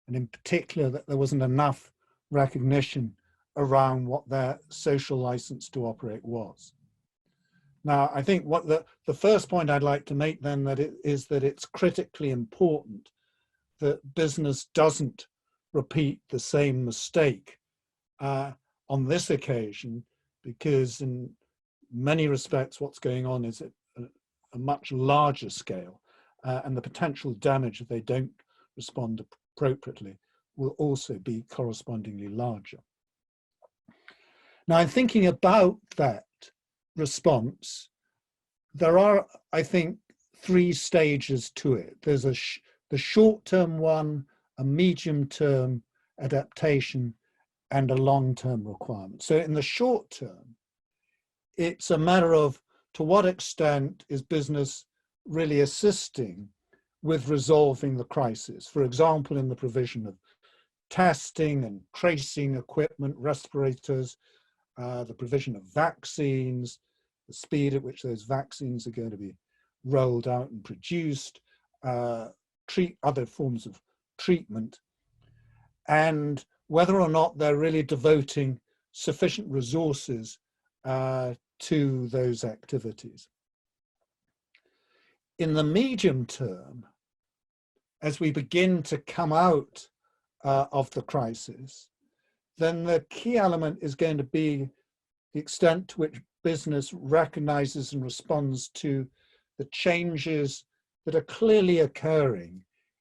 And in particular, that there wasn't enough recognition around what their social license to operate was. Now, I think what the first point I'd like to make then is that it's critically important that business doesn't repeat the same mistake on this occasion, because in many respects what's going on is at a much larger scale, and the potential damage if they don't respond appropriately will also be correspondingly larger. Now, in thinking about that response, there are, I think, three stages to it. There's the short-term one, a medium-term adaptation, and a long-term requirement. So in the short term, it's a matter of to what extent is business really assisting with resolving the crisis. For example, in the provision of testing and tracing equipment, respirators, the provision of vaccines, the speed at which those vaccines are going to be rolled out and produced, other forms of treatment, and whether or not they're really devoting sufficient resources to those activities. In the medium term, as we begin to come out of the crisis, then the key element is going to be the extent to which business recognizes and responds to the changes that are clearly occurring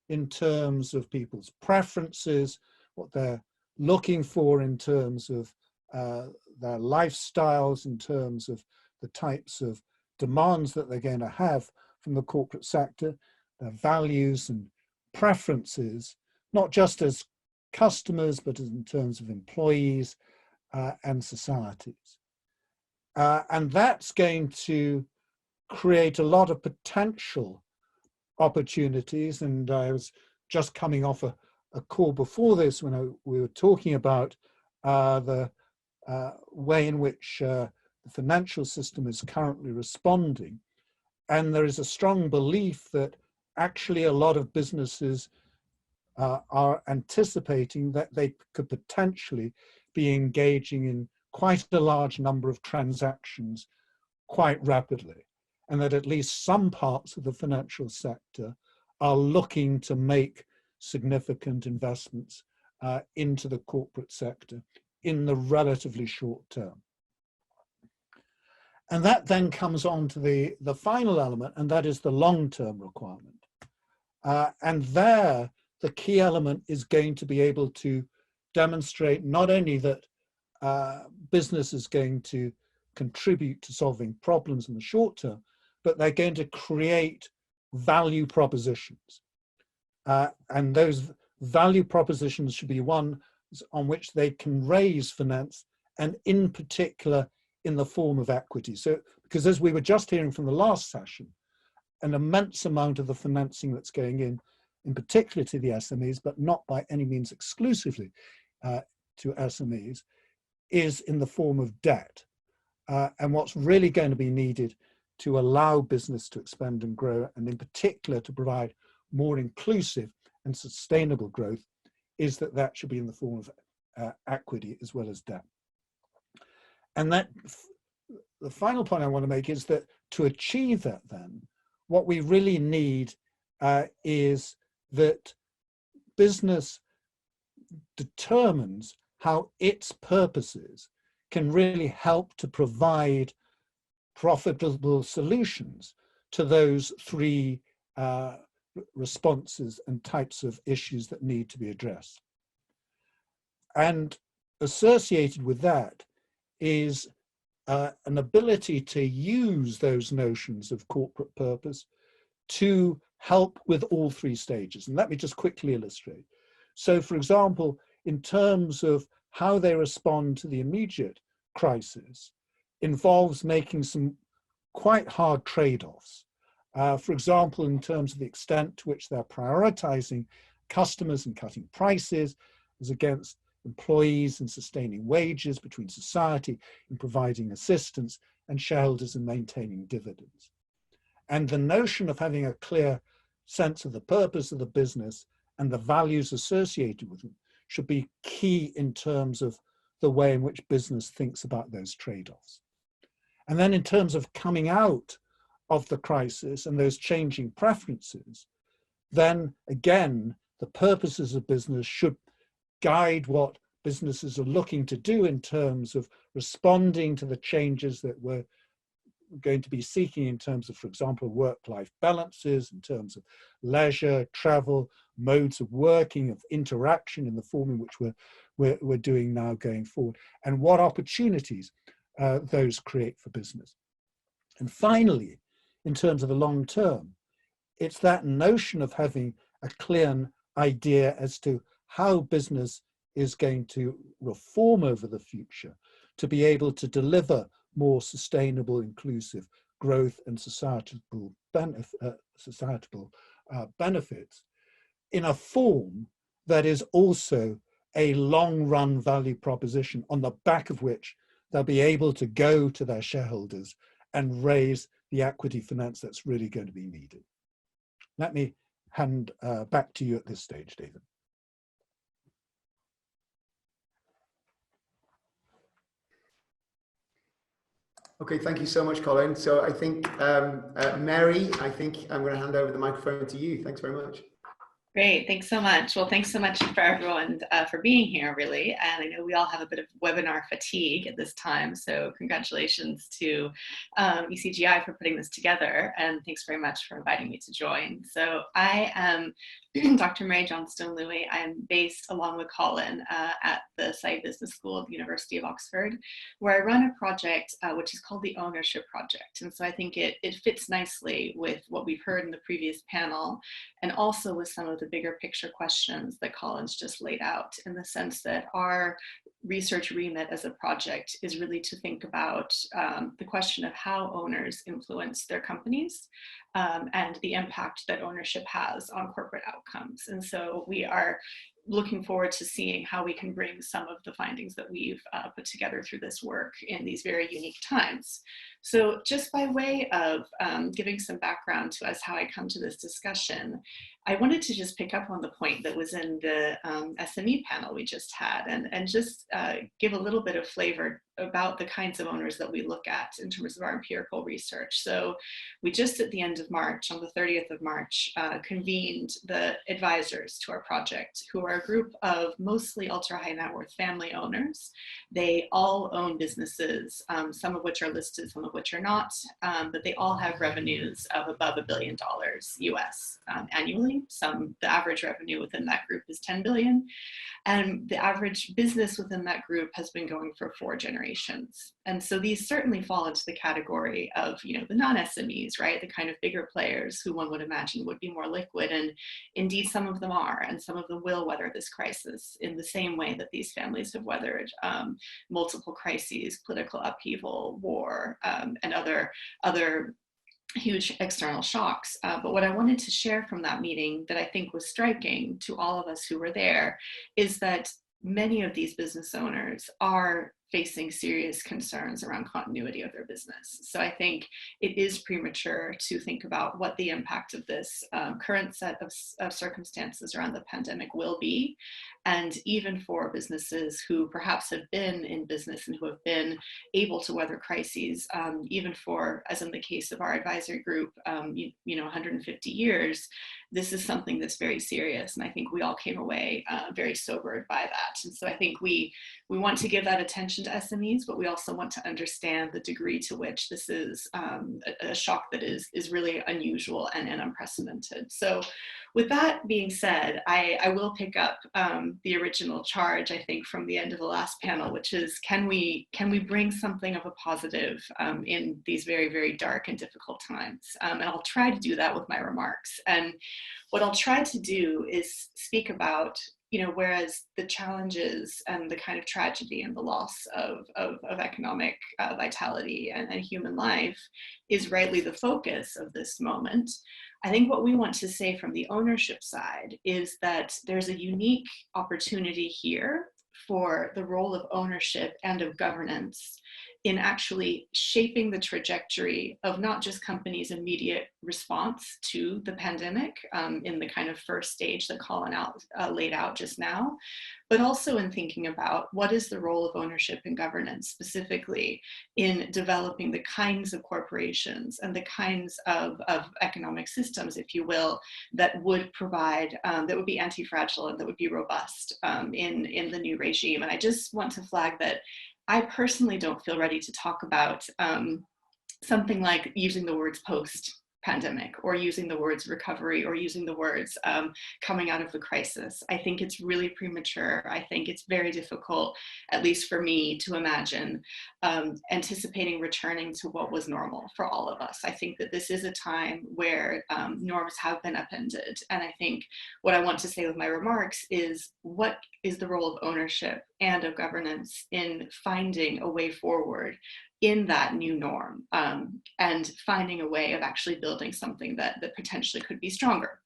in terms of people's preferences, what they're looking for in terms of their lifestyles, in terms of the types of demands that they're going to have from the corporate sector, their values and preferences, not just as customers, but in terms of employees and societies. And that's going to create a lot of potential opportunities. And I was just coming off a call before this when we were talking about the way in which the financial system is currently responding. And there is a strong belief that actually a lot of businesses are anticipating that they could potentially be engaging in quite a large number of transactions quite rapidly, and that at least some parts of the financial sector are looking to make significant investments into the corporate sector in the relatively short term. And that then comes on to the final element, and that is the long-term requirement. And there, the key element is going to be able to demonstrate not only that business is going to contribute to solving problems in the short term, but they're going to create value propositions. And those value propositions should be one on which they can raise finance, and in particular in the form of equity. So, because as we were just hearing from the last session, an immense amount of the financing that's going in in particular to the SMEs, but not by any means exclusively to SMEs, is in the form of debt. And what's really going to be needed to allow business to expand and grow, and in particular to provide more inclusive and sustainable growth, is that should be in the form of equity as well as debt. And that the final point I want to make is that to achieve that, then, what we really need is that business determines how its purposes can really help to provide profitable solutions to those three responses and types of issues that need to be addressed. And associated with that is an ability to use those notions of corporate purpose to help with all three stages. And let me just quickly illustrate. So, for example, in terms of how they respond to the immediate crisis, involves making some quite hard trade-offs. For example, in terms of the extent to which they're prioritizing customers and cutting prices as against employees and sustaining wages, between society in providing assistance and shareholders in maintaining dividends. And the notion of having a clear sense of the purpose of the business and the values associated with them should be key in terms of the way in which business thinks about those trade-offs. And then in terms of coming out of the crisis and those changing preferences, then again, the purposes of business should guide what businesses are looking to do in terms of responding to the changes that we're going to be seeking in terms of, for example, work-life balances, in terms of leisure, travel, modes of working, of interaction in the form in which we're doing now going forward, and what opportunities those create for business. And finally, in terms of the long term, it's that notion of having a clear idea as to how business is going to reform over the future to be able to deliver more sustainable, inclusive growth and societal benefits in a form that is also a long-run value proposition on the back of which they'll be able to go to their shareholders and raise the equity finance that's really going to be needed. Let me hand back to you at this stage, David. Okay, thank you so much, Colin. So I think, Mary, I think I'm going to hand over the microphone to you. Thanks very much. Great, thanks so much. Well, thanks so much for everyone for being here, really. And I know we all have a bit of webinar fatigue at this time, so congratulations to ECGI for putting this together, and thanks very much for inviting me to join. So I am Dr. Mary Johnstone-Louis. I'm based, along with Colin, at the Saez Business School at the University of Oxford, where I run a project which is called the Ownership Project. And so I think it fits nicely with what we've heard in the previous panel, and also with some of the bigger picture questions that Colin's just laid out, in the sense that our research remit as a project is really to think about the question of how owners influence their companies and the impact that ownership has on corporate outcomes. And so we are looking forward to seeing how we can bring some of the findings that we've put together through this work in these very unique times. So just by way of giving some background to us, how I come to this discussion, I wanted to just pick up on the point that was in the SME panel we just had, and just give a little bit of flavor about the kinds of owners that we look at in terms of our empirical research. So we just at the end of March, on the 30th of March, convened the advisors to our project, who are a group of mostly ultra high net worth family owners. They all own businesses, some of which are listed, some of which are not, but they all have revenues of above $1 billion US annually. The average revenue within that group is 10 billion. And the average business within that group has been going for 4 generations. And so these certainly fall into the category of, you know, the non-SMEs, right? The kind of bigger players who one would imagine would be more liquid. And indeed, some of them are, and some of them will weather this crisis in the same way that these families have weathered multiple crises, political upheaval, war, and other huge external shocks. But what I wanted to share from that meeting that I think was striking to all of us who were there is that many of these business owners are facing serious concerns around continuity of their business. So I think it is premature to think about what the impact of this current set of circumstances around the pandemic will be. And even for businesses who perhaps have been in business and who have been able to weather crises, even for, as in the case of our advisory group, 150 years, this is something that's very serious. And I think we all came away very sobered by that. And so I think we want to give that attention to SMEs, but we also want to understand the degree to which this is a shock that is really unusual and unprecedented. So with that being said, I will pick up the original charge, I think, from the end of the last panel, which is, can we bring something of a positive in these very, very dark and difficult times? And I'll try to do that with my remarks. And what I'll try to do is speak about, whereas the challenges and the kind of tragedy and the loss of economic vitality and human life is rightly the focus of this moment, I think what we want to say from the ownership side is that there's a unique opportunity here for the role of ownership and of governance in actually shaping the trajectory of not just companies' immediate response to the pandemic in the kind of first stage that Colin laid out just now, but also in thinking about what is the role of ownership and governance, specifically in developing the kinds of corporations and the kinds of economic systems, if you will, that would provide, that would be anti-fragile and that would be robust in the new regime. And I just want to flag that I personally don't feel ready to talk about something like using the words post-pandemic or using the words recovery or using the words coming out of the crisis. I think it's really premature. I think it's very difficult, at least for me, to imagine anticipating returning to what was normal for all of us. I think that this is a time where norms have been upended. And I think what I want to say with my remarks is, what is the role of ownership and of governance in finding a way forward in that new norm and finding a way of actually building something that potentially could be stronger.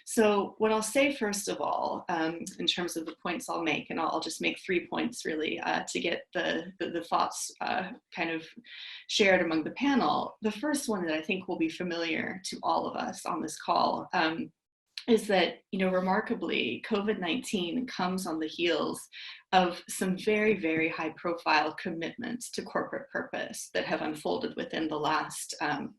So what I'll say first of all, in terms of the points I'll make, and I'll just make 3 points really to get the thoughts kind of shared among the panel. The first one that I think will be familiar to all of us on this call is that, remarkably, COVID-19 comes on the heels of some very, very high profile commitments to corporate purpose that have unfolded within the last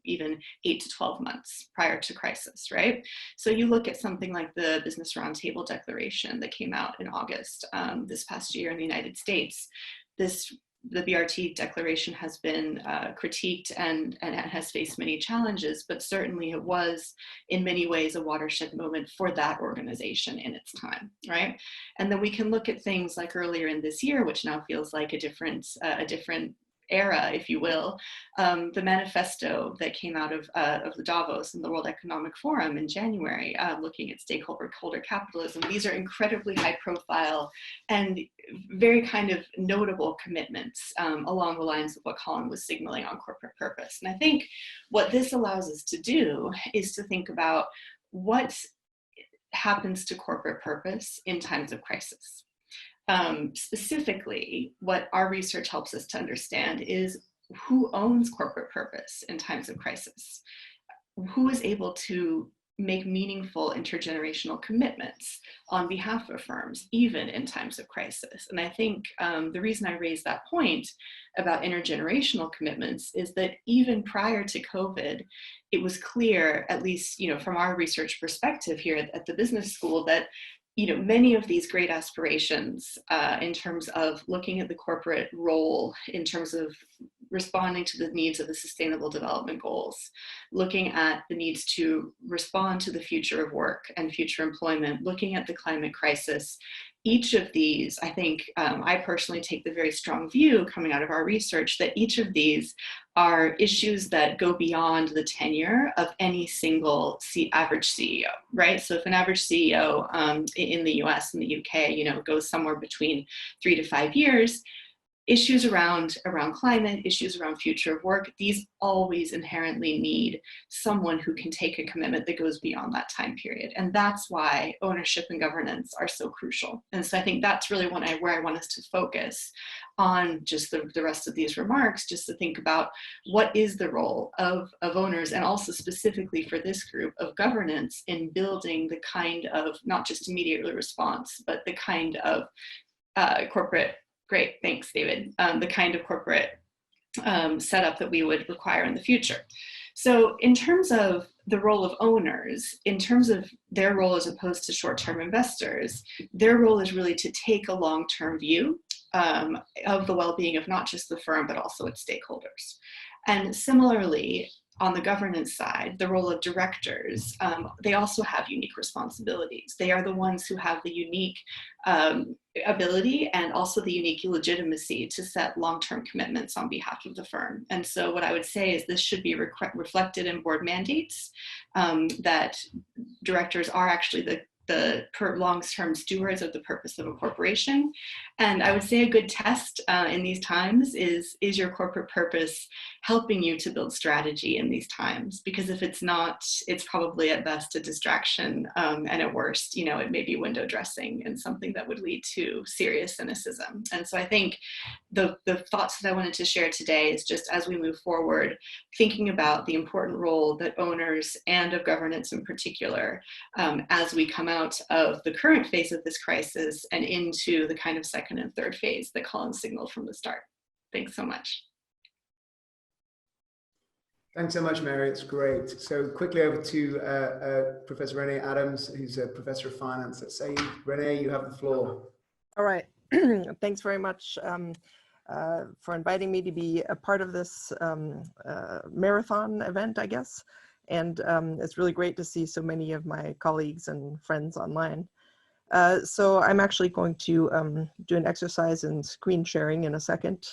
even 8 to 12 months prior to crisis, right? So you look at something like the Business Roundtable Declaration that came out in August this past year in the United States. The BRT declaration has been critiqued and has faced many challenges, but certainly it was in many ways a watershed moment for that organization in its time, right? And then we can look at things like earlier in this year, which now feels like a different era, if you will, the manifesto that came out of the Davos and the World Economic Forum in January, looking at stakeholder capitalism. These are incredibly high profile and very kind of notable commitments along the lines of what Colin was signaling on corporate purpose. And I think what this allows us to do is to think about what happens to corporate purpose in times of crisis. Specifically, what our research helps us to understand is who owns corporate purpose in times of crisis, who is able to make meaningful intergenerational commitments on behalf of firms, even in times of crisis. And I think the reason I raised that point about intergenerational commitments is that even prior to COVID, it was clear, at least from our research perspective here at the business school, that many of these great aspirations in terms of looking at the corporate role, in terms of responding to the needs of the Sustainable Development Goals, looking at the needs to respond to the future of work and future employment, looking at the climate crisis. Each of these, I think, I personally take the very strong view coming out of our research that each of these are issues that go beyond the tenure of any single average CEO, right? So if an average CEO in the US and the UK, goes somewhere between 3 to 5 years, issues around climate, issues around future of work, these always inherently need someone who can take a commitment that goes beyond that time period. And that's why ownership and governance are so crucial. And so I think that's really where I want us to focus on just the rest of these remarks, just to think about what is the role of owners, and also specifically for this group of governance in building the kind of, not just immediate response, but the kind of corporate, great, thanks, David, the kind of corporate setup that we would require in the future. So in terms of the role of owners, in terms of their role as opposed to short-term investors, their role is really to take a long-term view of the well-being of not just the firm, but also its stakeholders. And similarly, on the governance side, the role of directors, they also have unique responsibilities. They are the ones who have the unique ability and also the unique legitimacy to set long-term commitments on behalf of the firm. And so what I would say is this should be reflected in board mandates, that directors are actually the long-term stewards of the purpose of a corporation. And I would say a good test in these times is your corporate purpose helping you to build strategy in these times? Because if it's not, it's probably at best a distraction, and at worst, it may be window dressing and something that would lead to serious cynicism. And so I think the thoughts that I wanted to share today is just as we move forward, thinking about the important role that owners and of governance in particular, as we come out of the current phase of this crisis and into the kind of second and third phase that Colin signaled from the start. Thanks so much. Thanks so much, Mary. It's great. So quickly over to Professor Renee Adams, who's a professor of finance at Saez. Renee, you have the floor. All right. Thanks very much for inviting me to be a part of this marathon event, I guess. And it's really great to see so many of my colleagues and friends online. So I'm actually going to do an exercise in screen sharing in a second.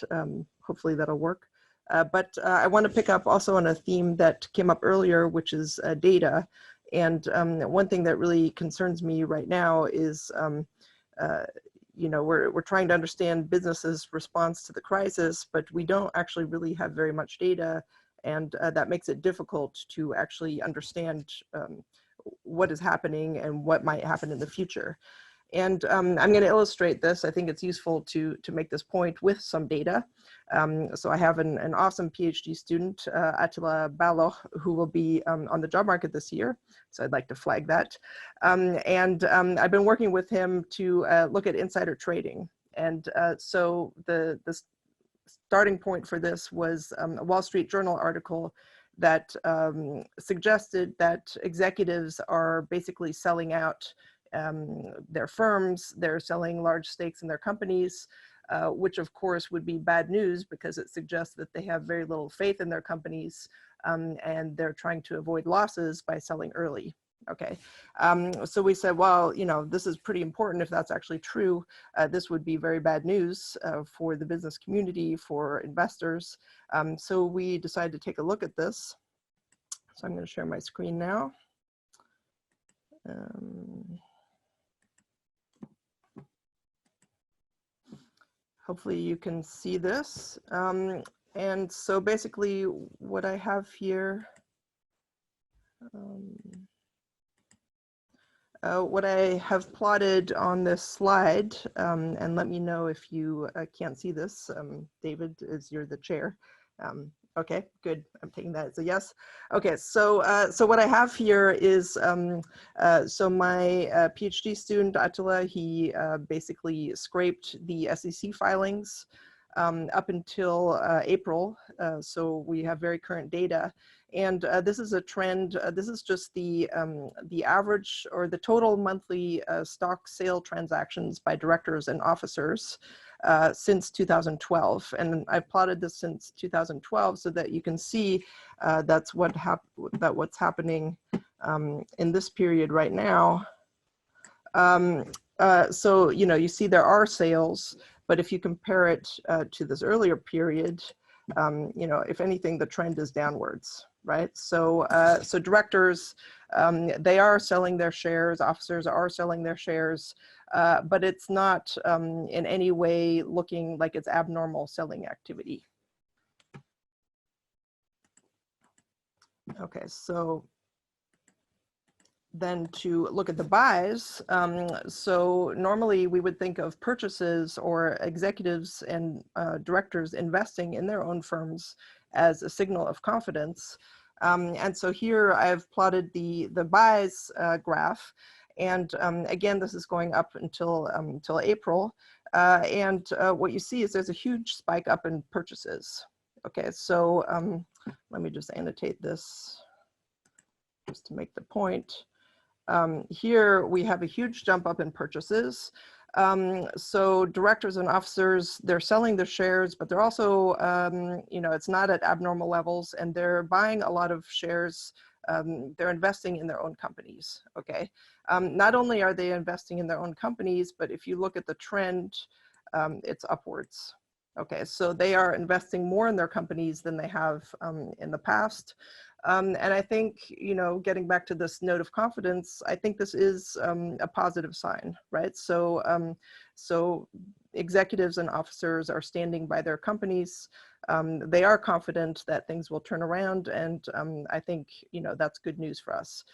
Hopefully that'll work. But I want to pick up also on a theme that came up earlier, which is data. And one thing that really concerns me right now is, we're trying to understand businesses' response to the crisis, but we don't actually really have very much data. And that makes it difficult to actually understand what is happening and what might happen in the future. And I'm going to illustrate this. I think it's useful to make this point with some data. So I have an awesome PhD student, Attila Balogh, who will be on the job market this year. So I'd like to flag that. I've been working with him to look at insider trading. And so the starting point for this was a Wall Street Journal article that suggested that executives are basically selling out their firms. They're selling large stakes in their companies, which of course would be bad news because it suggests that they have very little faith in their companies, and they're trying to avoid losses by selling early. Okay, so we said, well, this is pretty important. If that's actually true, this would be very bad news for the business community, for investors. So we decided to take a look at this. So I'm going to share my screen now. Hopefully you can see this. And so basically what I have here, what I have plotted on this slide, and let me know if you can't see this. David, you're the chair. Okay, good. I'm taking that as a yes. Okay, so what I have here is, so my PhD student, Attila, he basically scraped the SEC filings up until April. So we have very current data. And this is a trend. This is just the average or the total monthly stock sale transactions by directors and officers since 2012. And I've plotted this since 2012 so that you can see that's what's happening in this period right now. So, you see there are sales, but if you compare it to this earlier period, you know, if anything, the trend is downwards, right? So, so directors, they are selling their shares, officers are selling their shares, but it's not in any way looking like it's abnormal selling activity. Okay, so then to look at the buys, so normally we would think of purchases or executives and directors investing in their own firms as a signal of confidence. And so here I've plotted the buys graph, and again, this is going up until April. And what you see is there's a huge spike up in purchases. Okay, so let me just annotate this just to make the point. Here we have a huge jump up in purchases. So directors and officers, they're selling their shares, but they're also, you know, it's not at abnormal levels, and they're buying a lot of shares. They're investing in their own companies, okay? Not only are they investing in their own companies, but if you look at the trend, it's upwards. Okay, so they are investing more in their companies than they have in the past. And I think, you know, getting back to this note of confidence, I think this is a positive sign, right? So, so executives and officers are standing by their companies. They are confident that things will turn around, and I think, you know, that's good news for us.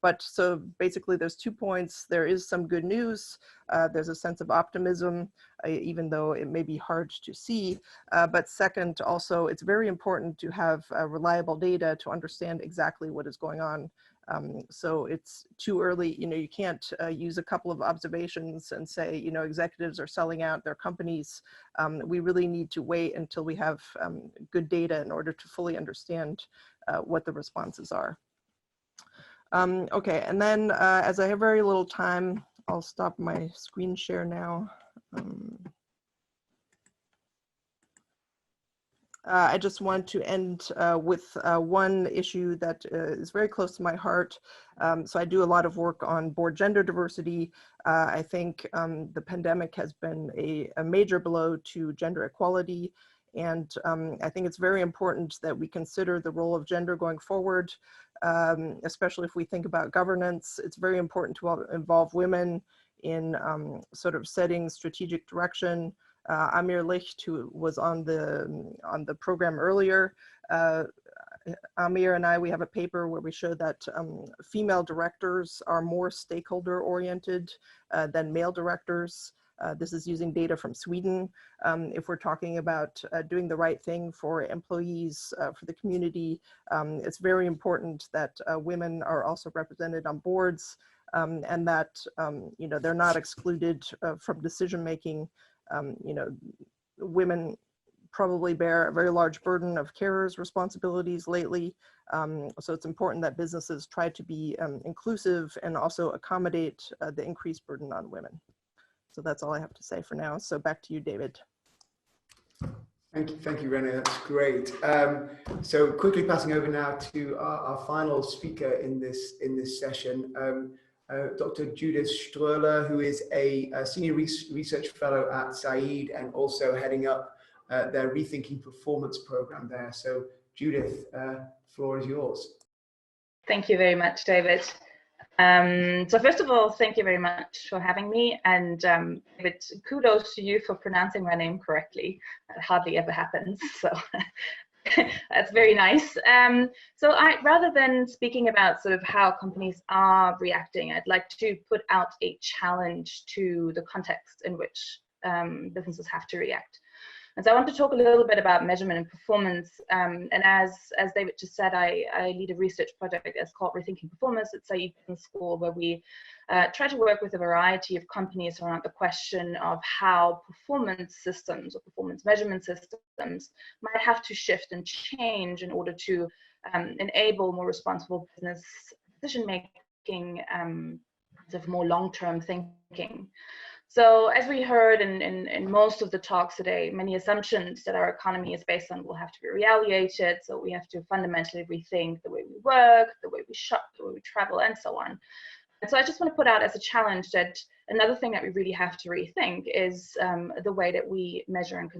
But so basically there's 2 points. There is some good news. There's a sense of optimism, even though it may be hard to see. But second, also, it's very important to have reliable data to understand exactly what is going on. So it's too early, you know, you can't use a couple of observations and say, you know, executives are selling out their companies. We really need to wait until we have good data in order to fully understand what the responses are. Okay, and then as I have very little time, I'll stop my screen share now. I just want to end with one issue that is very close to my heart. So I do a lot of work on board gender diversity. I think the pandemic has been a major blow to gender equality. And I think it's very important that we consider the role of gender going forward, especially if we think about governance. It's very important to involve women in sort of setting strategic direction. Amir Licht, who was on the program earlier, Amir and I, we have a paper where we show that female directors are more stakeholder oriented than male directors. This is using data from Sweden. If we're talking about doing the right thing for employees, for the community, it's very important that women are also represented on boards, and that you know, they're not excluded from decision making. You know, women probably bear a very large burden of carers' responsibilities lately. So it's important that businesses try to be inclusive and also accommodate the increased burden on women. So that's all I have to say for now. So back to you, David. Thank you, Renee. That's great. So quickly passing over now to our final speaker in this session, Dr. Judith Stroehle, who is a senior research fellow at Saez and also heading up their Rethinking Performance program there. So Judith, floor is yours. Thank you very much, David. So first of all, thank you very much for having me, and David, kudos to you for pronouncing my name correctly. That hardly ever happens, so that's very nice. So rather than speaking about sort of how companies are reacting, I'd like to put out a challenge to the context in which businesses have to react. And so I want to talk a little bit about measurement and performance. And as David just said, I lead a research project that's called Rethinking Performance at Saez Business School, where we try to work with a variety of companies around the question of how performance systems or performance measurement systems might have to shift and change in order to enable more responsible business decision making, sort of more long-term thinking. So as we heard in most of the talks today, many assumptions that our economy is based on will have to be reevaluated. So we have to fundamentally rethink the way we work, the way we shop, the way we travel, and so on. And so I just want to put out as a challenge that another thing that we really have to rethink is the way that we measure and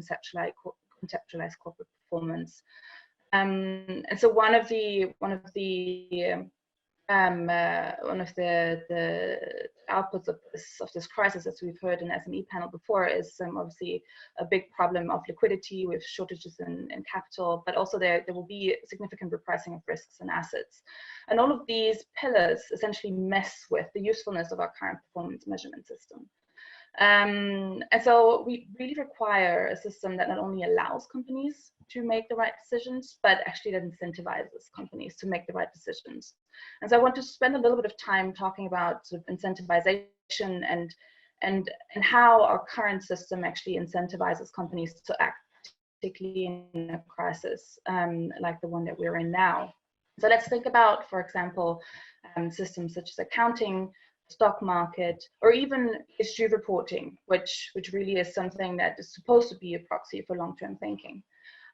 conceptualize corporate performance. And so one of the outputs of this crisis, as we've heard in the SME panel before, is obviously a big problem of liquidity with shortages in capital, but also there will be significant repricing of risks and assets. And all of these pillars essentially mess with the usefulness of our current performance measurement system. And so we really require a system that not only allows companies to make the right decisions, but actually that incentivizes companies to make the right decisions. And so I want to spend a little bit of time talking about sort of incentivization and how our current system actually incentivizes companies to act, particularly in a crisis like the one that we're in now. So let's think about, for example, systems such as accounting, stock market, or even ESG reporting, which really is something that is supposed to be a proxy for long-term thinking.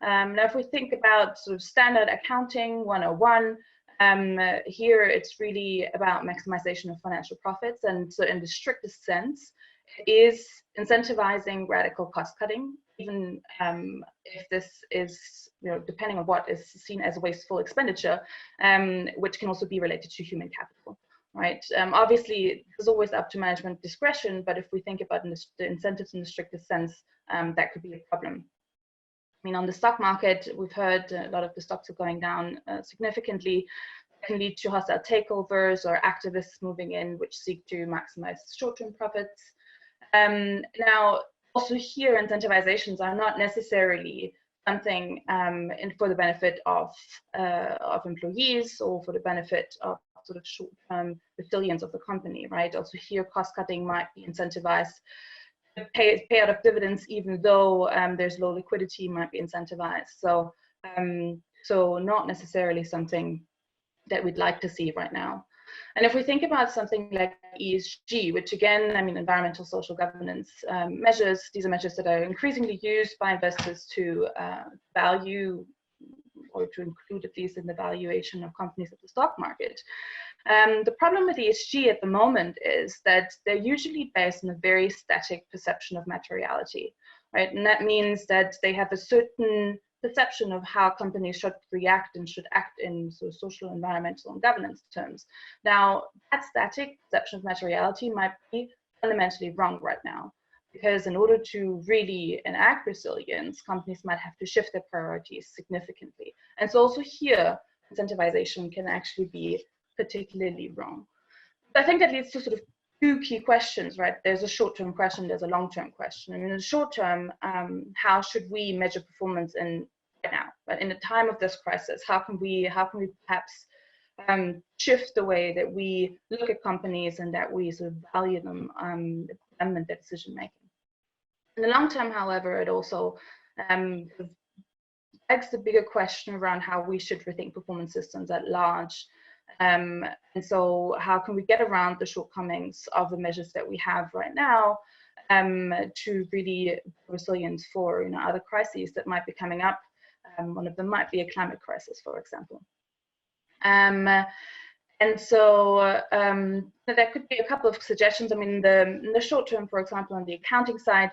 Now, if we think about sort of standard accounting 101, here it's really about maximization of financial profits, and so in the strictest sense, it is incentivizing radical cost cutting, even if this is, depending on what is seen as wasteful expenditure, which can also be related to human capital. Right. Obviously, it's always up to management discretion, but if we think about the incentives in the strictest sense, that could be a problem. I mean, on the stock market, we've heard a lot of the stocks are going down significantly. It can lead to hostile takeovers or activists moving in, which seek to maximize short-term profits. Now, also here, incentivizations are not necessarily something for the benefit of employees or for the benefit of sort of short-term resilience of the company, right? Also here, cost-cutting might be incentivized. Payout of dividends, even though there's low liquidity, might be incentivized. So, so not necessarily something that we'd like to see right now. And if we think about something like ESG, which again, I mean, environmental social governance measures, these are measures that are increasingly used by investors to value or to include at least in the valuation of companies at the stock market. The problem with ESG at the moment is that they're usually based on a very static perception of materiality, right? And that means that they have a certain perception of how companies should react and should act in sort of social, environmental, and governance terms. Now, that static perception of materiality might be fundamentally wrong right now, because in order to really enact resilience, companies might have to shift their priorities significantly. And so also here, incentivization can actually be particularly wrong. I think that leads to sort of two key questions, right? There's a short-term question, there's a long-term question. And in the short term, how should we measure performance in right now? But in the time of this crisis, how can we perhaps shift the way that we look at companies and that we sort of value them and their decision making? In the long term, however, it also begs the bigger question around how we should rethink performance systems at large. And so how can we get around the shortcomings of the measures that we have right now to really resilience for other crises that might be coming up. One of them might be a climate crisis, for example. And so there could be a couple of suggestions. I mean, in the short term, for example, on the accounting side,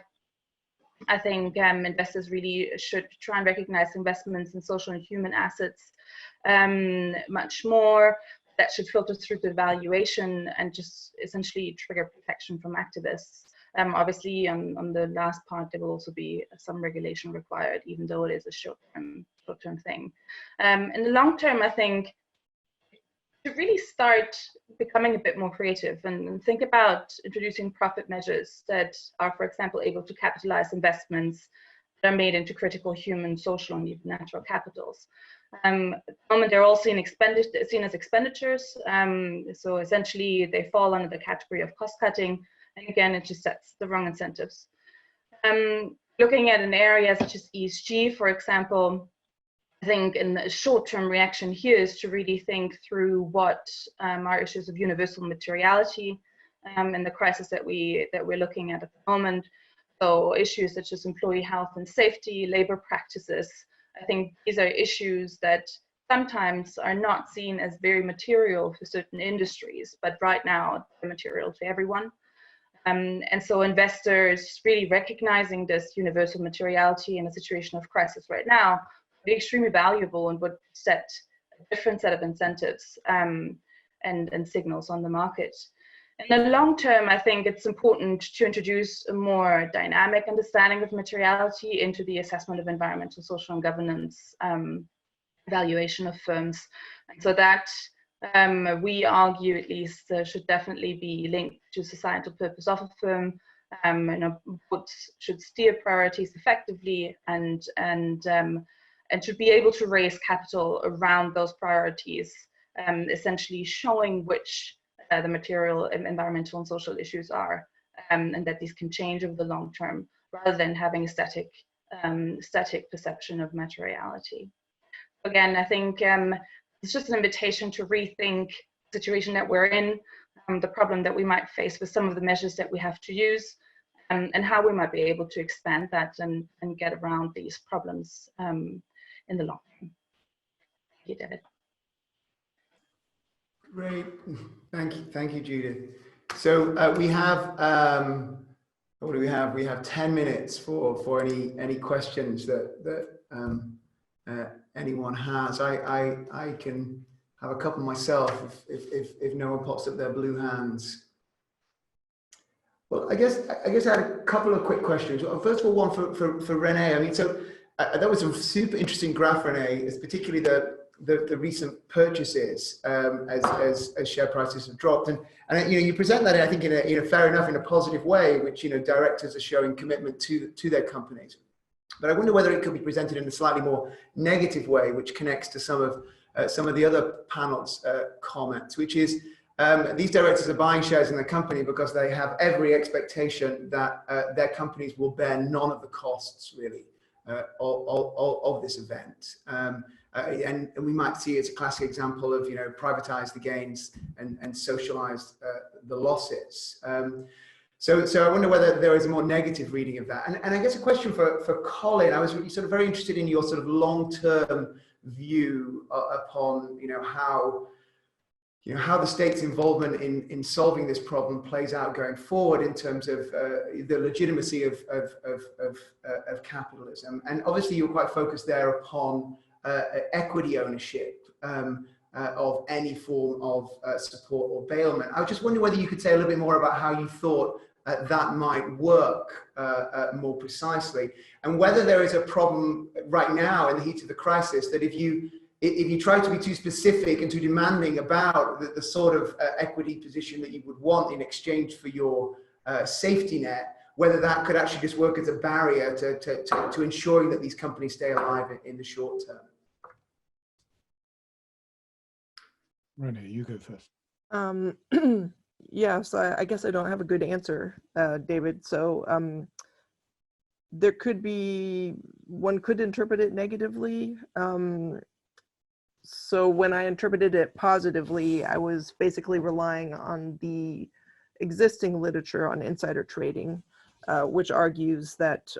I think investors really should try and recognize investments in social and human assets much more. That should filter through the valuation and just essentially trigger protection from activists. Obviously, on the last part, there will also be some regulation required, even though it is a short-term thing. In the long term, I think to really start becoming a bit more creative and think about introducing profit measures that are, for example, able to capitalize investments that are made into critical human, social, and even natural capitals. At the moment, they're all seen as expenditures. So essentially, they fall under the category of cost cutting. And again, it just sets the wrong incentives. Looking at an area such as ESG, for example, I think in the short-term reaction here is to really think through what are issues of universal materiality in the crisis that we're looking at the moment. So issues such as employee health and safety, labor practices. I think these are issues that sometimes are not seen as very material for certain industries, but right now they're material to everyone. And so investors really recognizing this universal materiality in a situation of crisis right now would be extremely valuable and would set a different set of incentives and signals on the market. In the long term, I think it's important to introduce a more dynamic understanding of materiality into the assessment of environmental, social, and governance evaluation of firms. And so that we argue, at least, should definitely be linked to societal purpose of a firm. Boards should steer priorities effectively and should be able to raise capital around those priorities, essentially showing which the material, environmental, and social issues are, and that these can change over the long term, rather than having a static perception of materiality. Again, I think it's just an invitation to rethink the situation that we're in, the problem that we might face with some of the measures that we have to use, and how we might be able to expand that and get around these problems in the long term. Thank you, David. Great, thank you, Judith. So we have, what do we have? We have 10 minutes for any questions that anyone has. I can have a couple myself if no one pops up their blue hands. Well, I guess I had a couple of quick questions. First of all, one for Renee. I mean, so that was a super interesting graph, Renee, is particularly the recent purchases as share prices have dropped, and you present that, I think, in a fair enough, in a positive way, which directors are showing commitment to their companies. But I wonder whether it could be presented in a slightly more negative way, which connects to some of the other panel's comments, which is these directors are buying shares in the company because they have every expectation that their companies will bear none of the costs, really, of this event. And we might see it's a classic example of, privatize the gains and socialize the losses. So I wonder whether there is a more negative reading of that. And I guess a question for Colin. I was really sort of very interested in your sort of long-term view upon, how the state's involvement in solving this problem plays out going forward in terms of the legitimacy of capitalism. And obviously you're quite focused there upon equity ownership of any form of support or bailment. I was just wondering whether you could say a little bit more about how you thought that might work more precisely, and whether there is a problem right now in the heat of the crisis that if you try to be too specific and too demanding about the sort of equity position that you would want in exchange for your safety net, whether that could actually just work as a barrier to ensuring that these companies stay alive in the short term. Renee, you go first. Yes, I guess I don't have a good answer, David. So there could be, one could interpret it negatively. So when I interpreted it positively, I was basically relying on the existing literature on insider trading, which argues that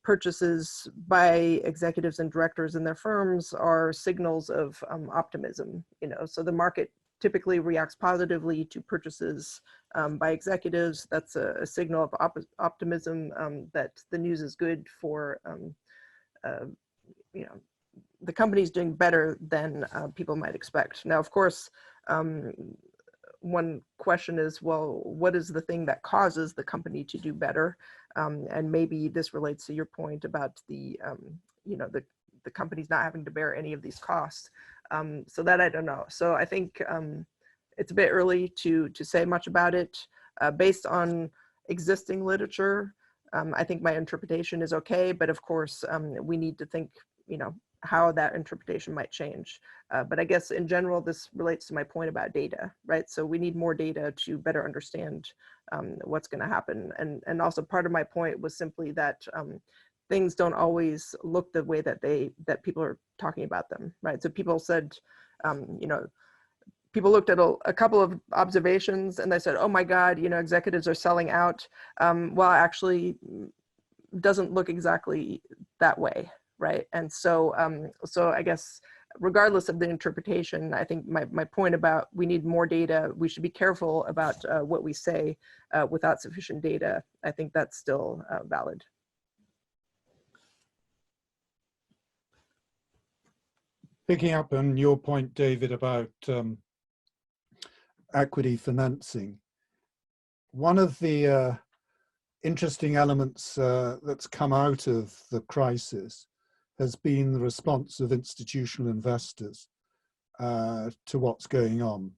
purchases by executives and directors in their firms are signals of optimism. So the market typically reacts positively to purchases by executives. That's a signal of optimism that the news is good for the company's doing better than people might expect. Now, of course, one question is, well, what is the thing that causes the company to do better? And maybe this relates to your point about the companies not having to bear any of these costs. So that I don't know. So I think it's a bit early to say much about it. Based on existing literature, I think my interpretation is okay, but of course, we need to think, how that interpretation might change. But I guess in general, this relates to my point about data, right? So we need more data to better understand what's going to happen. And also part of my point was simply that things don't always look the way that people are talking about them, right? So people said, people looked at a couple of observations and they said, oh my God, executives are selling out. Well, actually doesn't look exactly that way. Right. And so, so I guess regardless of the interpretation, I think my point about we need more data, we should be careful about what we say without sufficient data. I think that's still valid. Picking up on your point, David, about equity financing, one of the interesting elements that's come out of the crisis has been the response of institutional investors to what's going on.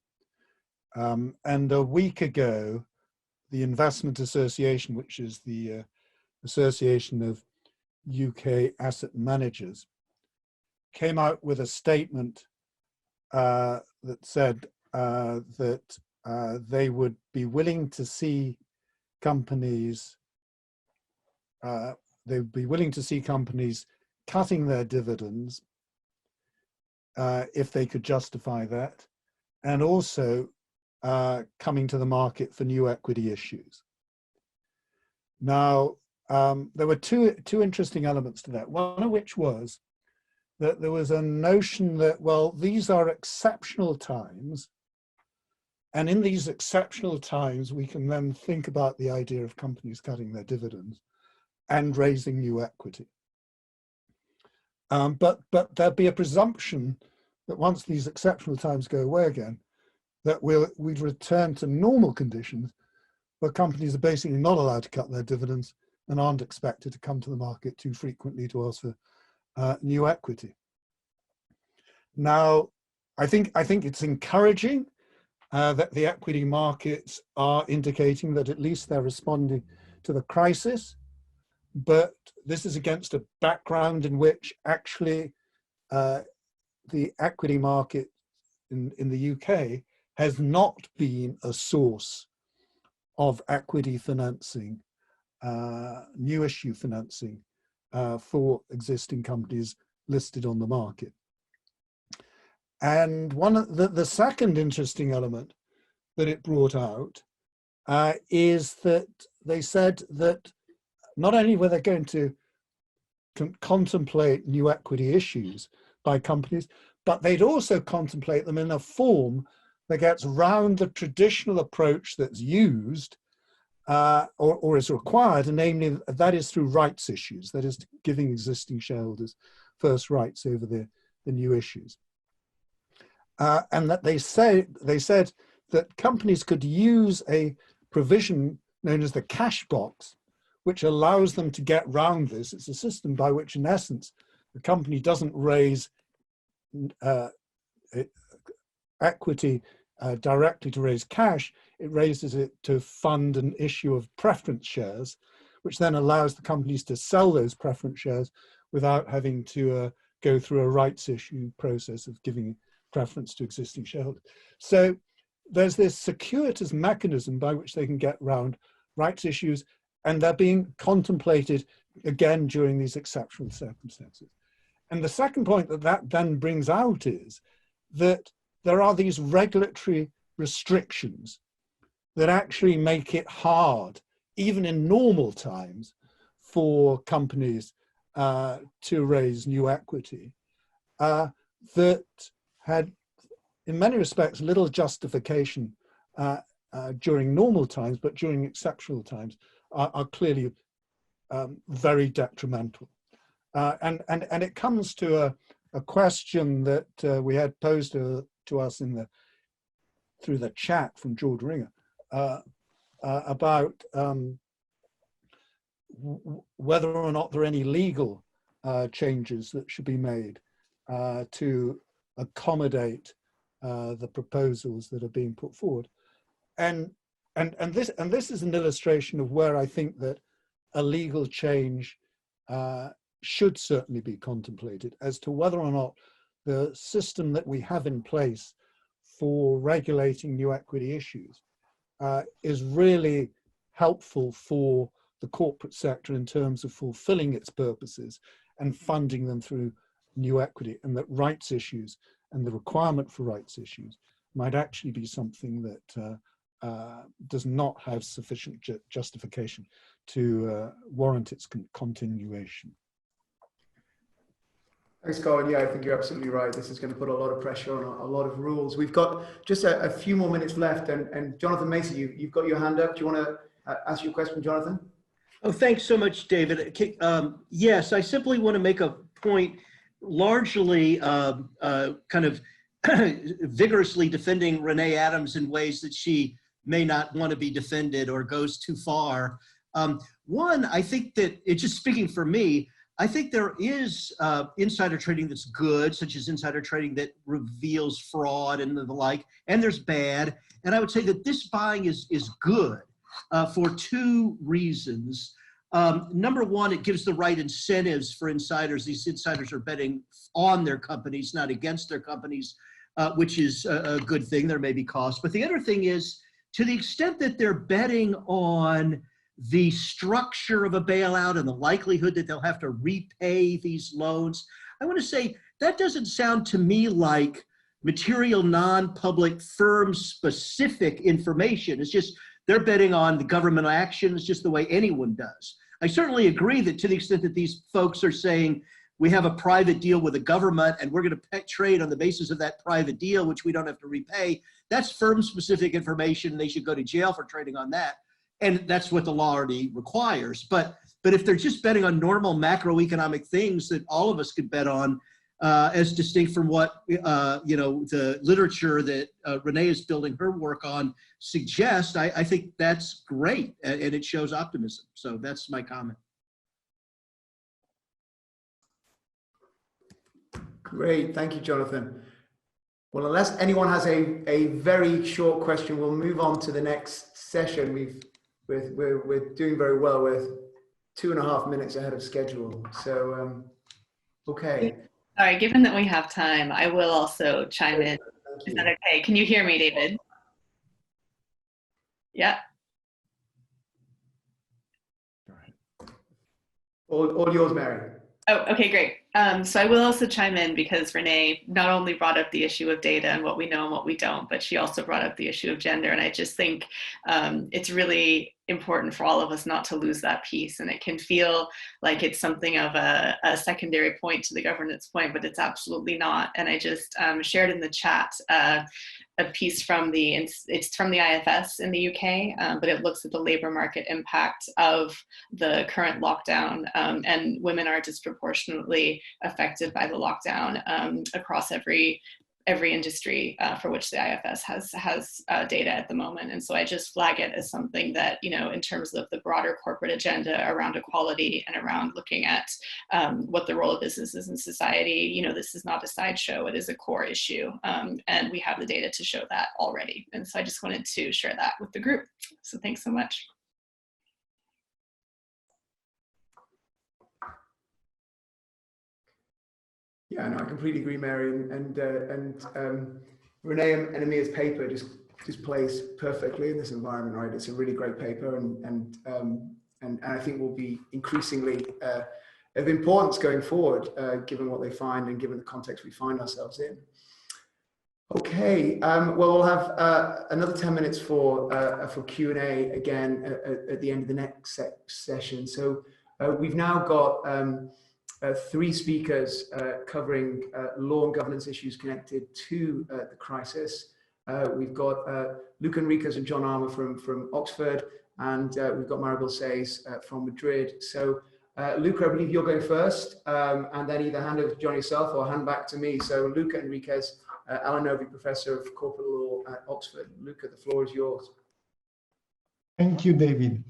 And a week ago, the Investment Association, which is the Association of UK Asset Managers, came out with a statement that said that they would be willing to see companies cutting their dividends if they could justify that, and also coming to the market for new equity issues. Now, there were two interesting elements to that, one of which was that there was a notion that, well, these are exceptional times, and in these exceptional times, we can then think about the idea of companies cutting their dividends and raising new equity. But there'd be a presumption that once these exceptional times go away again, that we'd return to normal conditions where companies are basically not allowed to cut their dividends and aren't expected to come to the market too frequently to ask for new equity. Now, I think it's encouraging that the equity markets are indicating that at least they're responding to the crisis, but this is against a background in which actually the equity market in the UK has not been a source of equity financing, new issue financing for existing companies listed on the market. And one of the second interesting element that it brought out is that they said that not only were they going to contemplate new equity issues by companies, but they'd also contemplate them in a form that gets round the traditional approach that's used or is required, and namely that is through rights issues, that is giving existing shareholders first rights over the new issues. And that they said that companies could use a provision known as the cash box, which allows them to get round this. It's a system by which, in essence, the company doesn't raise equity directly to raise cash. It raises it to fund an issue of preference shares, which then allows the companies to sell those preference shares without having to go through a rights issue process of giving preference to existing shareholders. So there's this circuitous mechanism by which they can get round rights issues, and they're being contemplated again during these exceptional circumstances. And the second point that then brings out is that there are these regulatory restrictions that actually make it hard, even in normal times, for companies to raise new equity that had, in many respects, little justification during normal times, but during exceptional times are clearly very detrimental. And it comes to a question that we had posed to us through the chat from George Ringer about whether or not there are any legal changes that should be made to accommodate the proposals that are being put forward. And this is an illustration of where I think that a legal change should certainly be contemplated as to whether or not the system that we have in place for regulating new equity issues is really helpful for the corporate sector in terms of fulfilling its purposes and funding them through new equity, and that rights issues and the requirement for rights issues might actually be something that does not have sufficient justification to warrant its continuation. Thanks, Colin. Yeah, I think you're absolutely right. This is going to put a lot of pressure on a lot of rules. We've got just a few more minutes left, and Jonathan Macy, you've got your hand up. Do you want to ask your question, Jonathan? Oh, thanks so much, David. Yes, I simply want to make a point, largely kind of vigorously defending Renee Adams in ways that she may not want to be defended or goes too far. One, I think that it's just speaking for me, I think there is insider trading that's good, such as insider trading that reveals fraud and the like, and there's bad. And I would say that this buying is good for two reasons. Number one, it gives the right incentives for insiders. These insiders are betting on their companies, not against their companies, which is a good thing. There may be costs. But the other thing is, to the extent that they're betting on the structure of a bailout and the likelihood that they'll have to repay these loans, I want to say that doesn't sound to me like material non-public firm-specific information. It's just they're betting on the government actions just the way anyone does. I certainly agree that to the extent that these folks are saying we have a private deal with the government and we're going to trade on the basis of that private deal, which we don't have to repay, that's firm-specific information. They should go to jail for trading on that. And that's what the law already requires. But if they're just betting on normal macroeconomic things that all of us could bet on, as distinct from what the literature that Renee is building her work on suggests, I think that's great, and it shows optimism. So that's my comment. Great, thank you, Jonathan. Well, unless anyone has a very short question, we'll move on to the next session. We're doing very well. We're 2.5 minutes ahead of schedule. So, okay. All right, given that we have time, I will also chime in. Is that okay? Can you hear me, David? Yeah. All yours, Mary. Oh, okay, great. So I will also chime in because Renee not only brought up the issue of data and what we know and what we don't, but she also brought up the issue of gender. And I just think it's really important for all of us not to lose that piece. And it can feel like it's something of a secondary point to the governance point, but it's absolutely not. And I just shared in the chat a piece from it's from the IFS in the UK, but it looks at the labor market impact of the current lockdown, and women are disproportionately affected by the lockdown across every industry for which the IFS has data at the moment. And so I just flag it as something that, in terms of the broader corporate agenda around equality and around looking at what the role of business is in society, this is not a sideshow, it is a core issue. And we have the data to show that already. And so I just wanted to share that with the group. So thanks so much. Yeah, no, I completely agree, Mary, and Renee and Amir's paper just plays perfectly in this environment, right? It's a really great paper, and I think will be increasingly of importance going forward, given what they find and given the context we find ourselves in. Okay, well, we'll have another 10 minutes for Q&A again at the end of the next session. So we've now got 3 speakers covering law and governance issues connected to the crisis. We've got Luca, Enriques and John Armour from Oxford, and we've got Maribel Saez from Madrid. So Luca, I believe you're going first, and then either hand over to John yourself or hand back to me. So Luca Enriques, Alan Novi, Professor of Corporate Law at Oxford. Luca, the floor is yours. Thank you, David.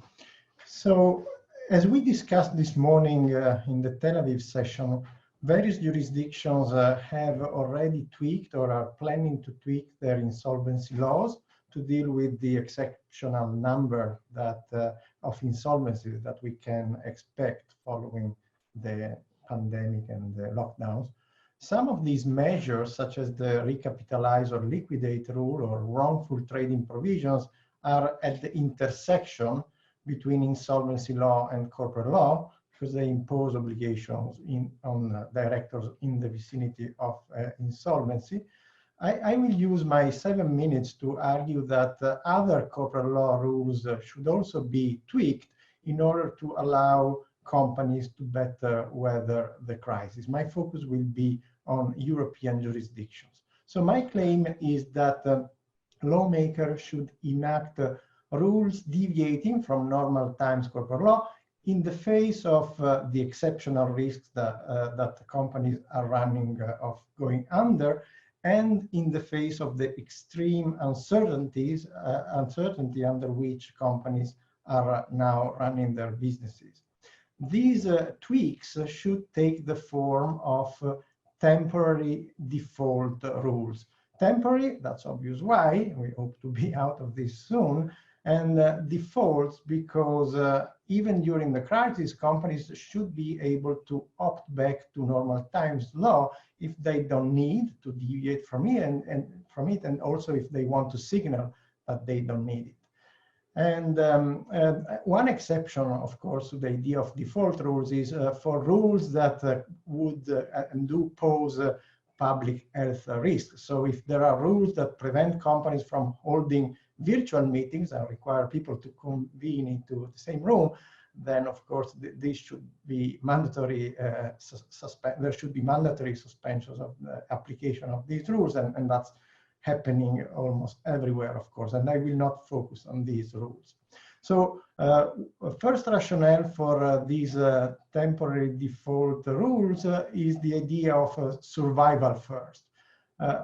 So, as we discussed this morning in the Tel Aviv session, various jurisdictions have already tweaked or are planning to tweak their insolvency laws to deal with the exceptional number that of insolvencies that we can expect following the pandemic and the lockdowns. Some of these measures, such as the recapitalize or liquidate rule or wrongful trading provisions, are at the intersection between insolvency law and corporate law, because they impose obligations on directors in the vicinity of insolvency. I will use my 7 minutes to argue that other corporate law rules should also be tweaked in order to allow companies to better weather the crisis. My focus will be on European jurisdictions. So my claim is that lawmakers should enact rules deviating from normal times corporate law in the face of the exceptional risks that companies are running of going under, and in the face of the extreme uncertainty under which companies are now running their businesses. These tweaks should take the form of temporary default rules. Temporary, that's obvious why, we hope to be out of this soon, and defaults because even during the crisis, companies should be able to opt back to normal times law if they don't need to deviate from it, and also if they want to signal that they don't need it. And one exception, of course, to the idea of default rules is for rules that would and do pose public health risks. So if there are rules that prevent companies from holding virtual meetings and require people to convene into the same room, then of course this should be mandatory. There should be mandatory suspensions of the application of these rules, and that's happening almost everywhere, of course. And I will not focus on these rules. So first rationale for these temporary default rules is the idea of survival first.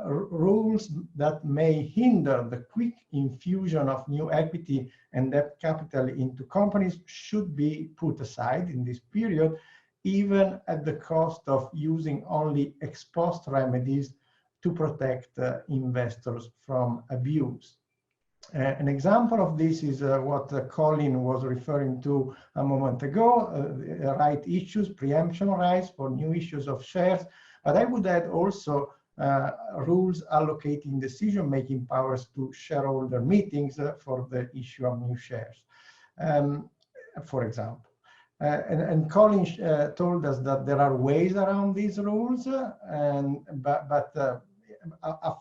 Rules that may hinder the quick infusion of new equity and debt capital into companies should be put aside in this period, even at the cost of using only ex post remedies to protect investors from abuse. An example of this is what Colin was referring to a moment ago, right issues, preemption rights for new issues of shares. But I would add also rules allocating decision-making powers to shareholder meetings for the issue of new shares, for example. And Colin told us that there are ways around these rules, but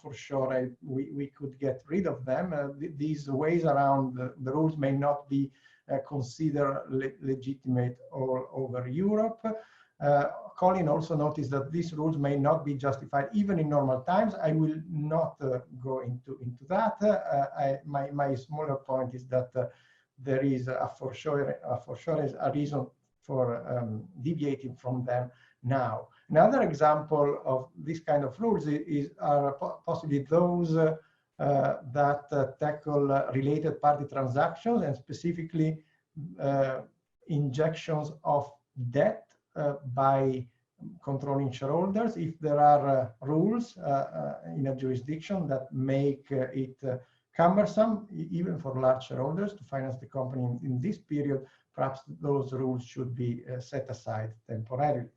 for sure we could get rid of them. These ways around the rules may not be considered legitimate all over Europe. Colin also noticed that these rules may not be justified even in normal times. I will not go into that. My smaller point is that there is for sure a reason for deviating from them now. Another example of this kind of rules are possibly those that tackle related party transactions, and specifically injections of debt by controlling shareholders. If there are rules in a jurisdiction that make it cumbersome, even for large shareholders, to finance the company in this period, perhaps those rules should be set aside temporarily.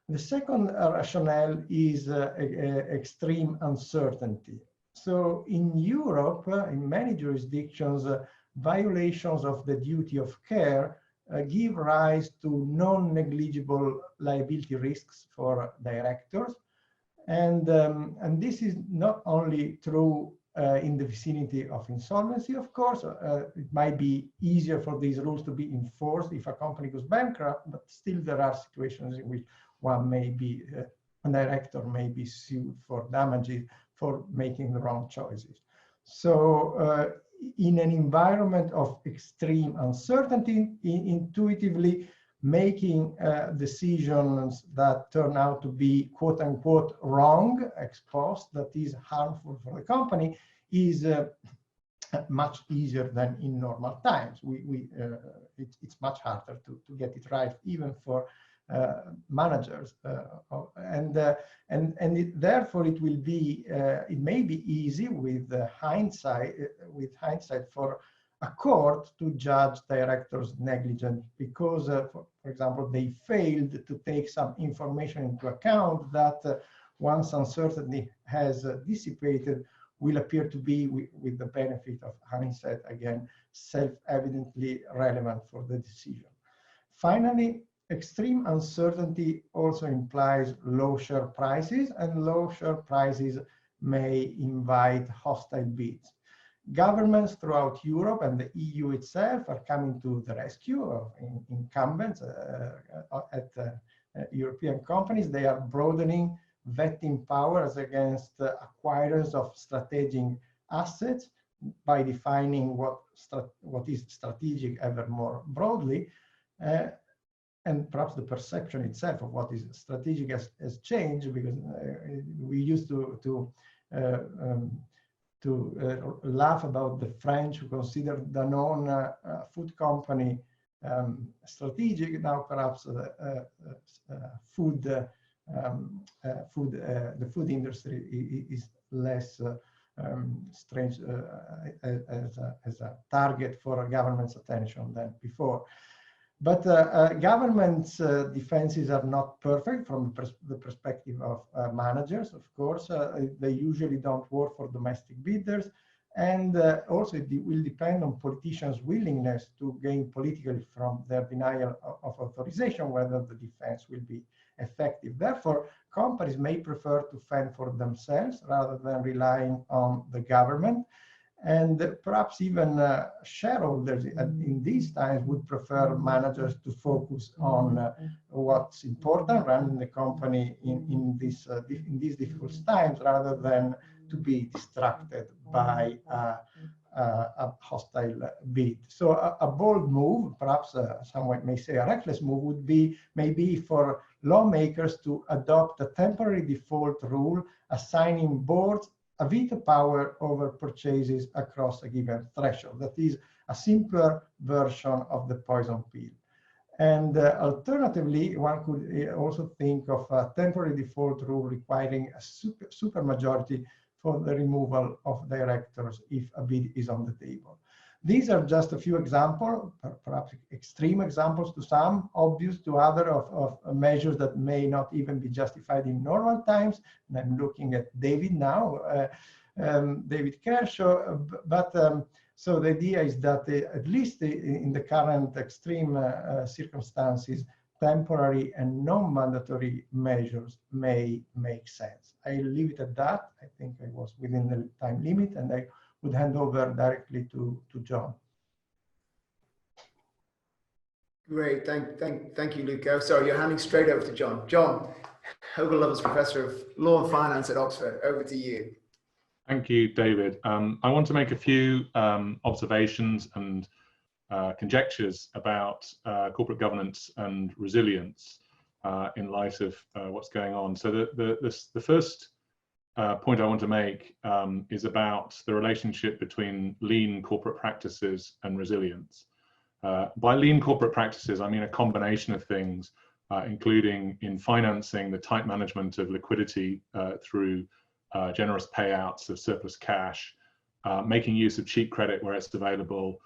The second rationale is extreme uncertainty. So in Europe, in many jurisdictions, violations of the duty of care give rise to non-negligible liability risks for directors. And this is not only true in the vicinity of insolvency, of course. It might be easier for these rules to be enforced if a company goes bankrupt, but still there are situations in which one may be, a director may be sued for damages for making the wrong choices. So in an environment of extreme uncertainty, intuitively making decisions that turn out to be quote unquote wrong, ex post, that is harmful for the company, is much easier than in normal times. It's much harder to get it right, even for managers, therefore it will be it may be easy with hindsight for a court to judge directors negligent because for example they failed to take some information into account that once uncertainty has dissipated will appear to be, with the benefit of hindsight again, self-evidently relevant for the decision. Finally, extreme uncertainty also implies low share prices, and low share prices may invite hostile bids. Governments throughout Europe and the EU itself are coming to the rescue of incumbents at European companies. They are broadening vetting powers against acquirers of strategic assets by defining what is strategic ever more broadly. And perhaps the perception itself of what is strategic has changed, because we used to laugh about the French who consider Danone food company strategic. Now perhaps the food industry is less strange as a target for government's attention than before. But government's defenses are not perfect from the perspective of managers, of course. They usually don't work for domestic bidders. And also it will depend on politicians' willingness to gain politically from their denial of authorization, whether the defense will be effective. Therefore, companies may prefer to fend for themselves rather than relying on the government. And perhaps even shareholders in these times would prefer managers to focus on what's important, running the company in these difficult times, rather than to be distracted by a hostile bid. So a bold move, perhaps someone may say a reckless move, would be maybe for lawmakers to adopt a temporary default rule assigning boards a veto power over purchases across a given threshold. That is a simpler version of the poison pill. And alternatively, one could also think of a temporary default rule requiring a super majority for the removal of directors if a bid is on the table. These are just a few examples, perhaps extreme examples to some, obvious to others, of measures that may not even be justified in normal times. And I'm looking at David now, David Kershaw. So the idea is that at least in the current extreme circumstances, temporary and non-mandatory measures may make sense. I'll leave it at that. I think I was within the time limit, and I would hand over directly to John. Great, thank you, Luca. Sorry, you're handing straight over to John. John, Hogan Lovells Professor of Law and Finance at Oxford, over to you. Thank you, David. I want to make a few observations and conjectures about corporate governance and resilience in light of what's going on. So the first point I want to make is about the relationship between lean corporate practices and resilience. By lean corporate practices, I mean a combination of things, including in financing the tight management of liquidity through generous payouts of surplus cash, making use of cheap credit where it's available,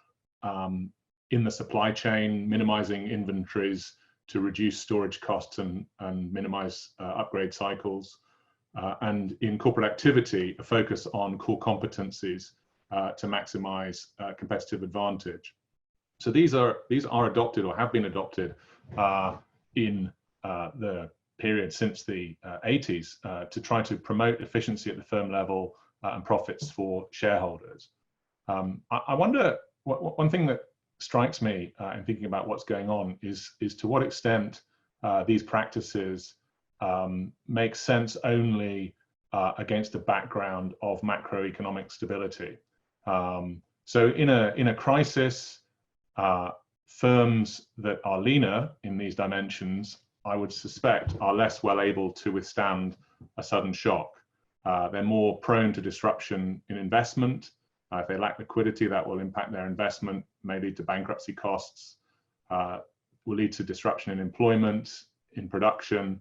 in the supply chain, minimizing inventories to reduce storage costs and minimize upgrade cycles, and in corporate activity, a focus on core competencies to maximize competitive advantage. So these are adopted or have been adopted in the period since the 80s to try to promote efficiency at the firm level and profits for shareholders. I wonder, one thing that strikes me in thinking about what's going on is to what extent these practices make sense only against a background of macroeconomic stability. So in a crisis, firms that are leaner in these dimensions, I would suspect, are less well able to withstand a sudden shock. They're more prone to disruption in investment. If they lack liquidity, that will impact their investment, may lead to bankruptcy costs, will lead to disruption in employment, in production,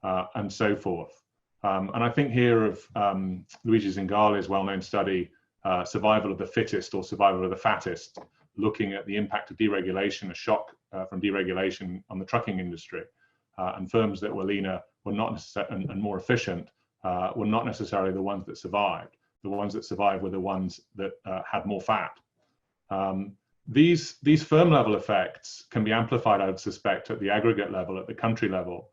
and so forth. And I think here of Luigi Zingali's well-known study, Survival of the Fittest or Survival of the Fattest, looking at the impact of deregulation, a shock from deregulation on the trucking industry. And firms that were leaner were not necessarily, and more efficient, were not necessarily the ones that survived. The ones that survived were the ones that had more fat. These firm level effects can be amplified, I would suspect, at the aggregate level, at the country level.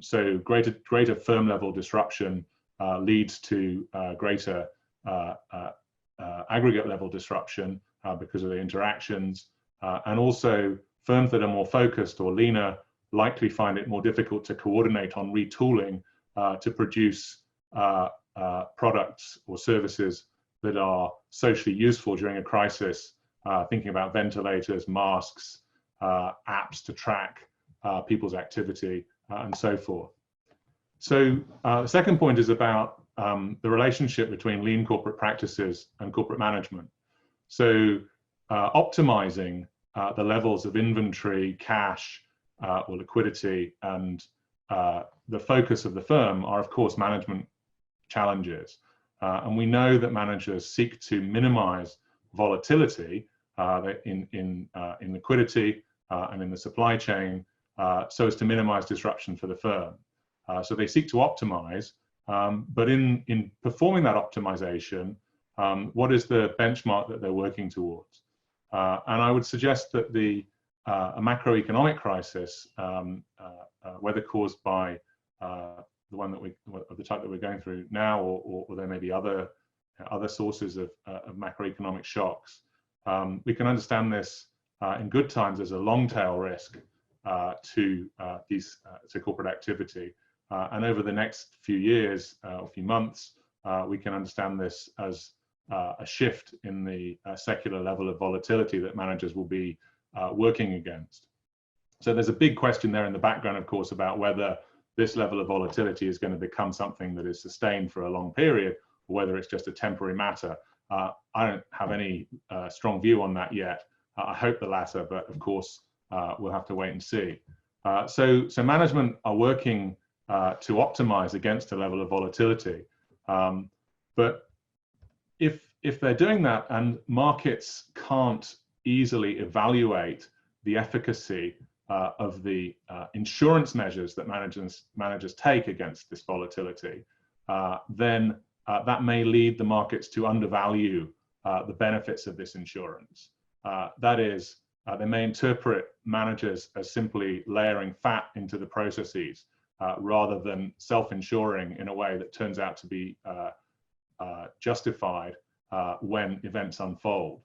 So greater firm level disruption leads to greater aggregate level disruption because of the interactions, and also firms that are more focused or leaner likely find it more difficult to coordinate on retooling to produce products or services that are socially useful during a crisis, thinking about ventilators, masks, apps to track people's activity, and so forth. So the second point is about the relationship between lean corporate practices and corporate management. So optimizing the levels of inventory, cash, or liquidity, and the focus of the firm are, of course, management challenges. And we know that managers seek to minimize volatility in liquidity and in the supply chain so as to minimize disruption for the firm. So they seek to optimize, but in performing that optimization, what is the benchmark that they're working towards? And I would suggest that a macroeconomic crisis, whether caused by the one of the type that we're going through now, or there may be other sources of macroeconomic shocks, we can understand this in good times as a long tail risk to corporate activity. And over the next few years or few months, we can understand this as a shift in the secular level of volatility that managers will be working against. So there's a big question there in the background, of course, about whether this level of volatility is going to become something that is sustained for a long period, or whether it's just a temporary matter. I don't have any strong view on that yet. I hope the latter, but of course, we'll have to wait and see. So management are working to optimize against a level of volatility. But if they're doing that and markets can't easily evaluate the efficacy of the insurance measures that managers take against this volatility, then that may lead the markets to undervalue the benefits of this insurance. That is, they may interpret managers as simply layering fat into the processes rather than self-insuring in a way that turns out to be justified when events unfold.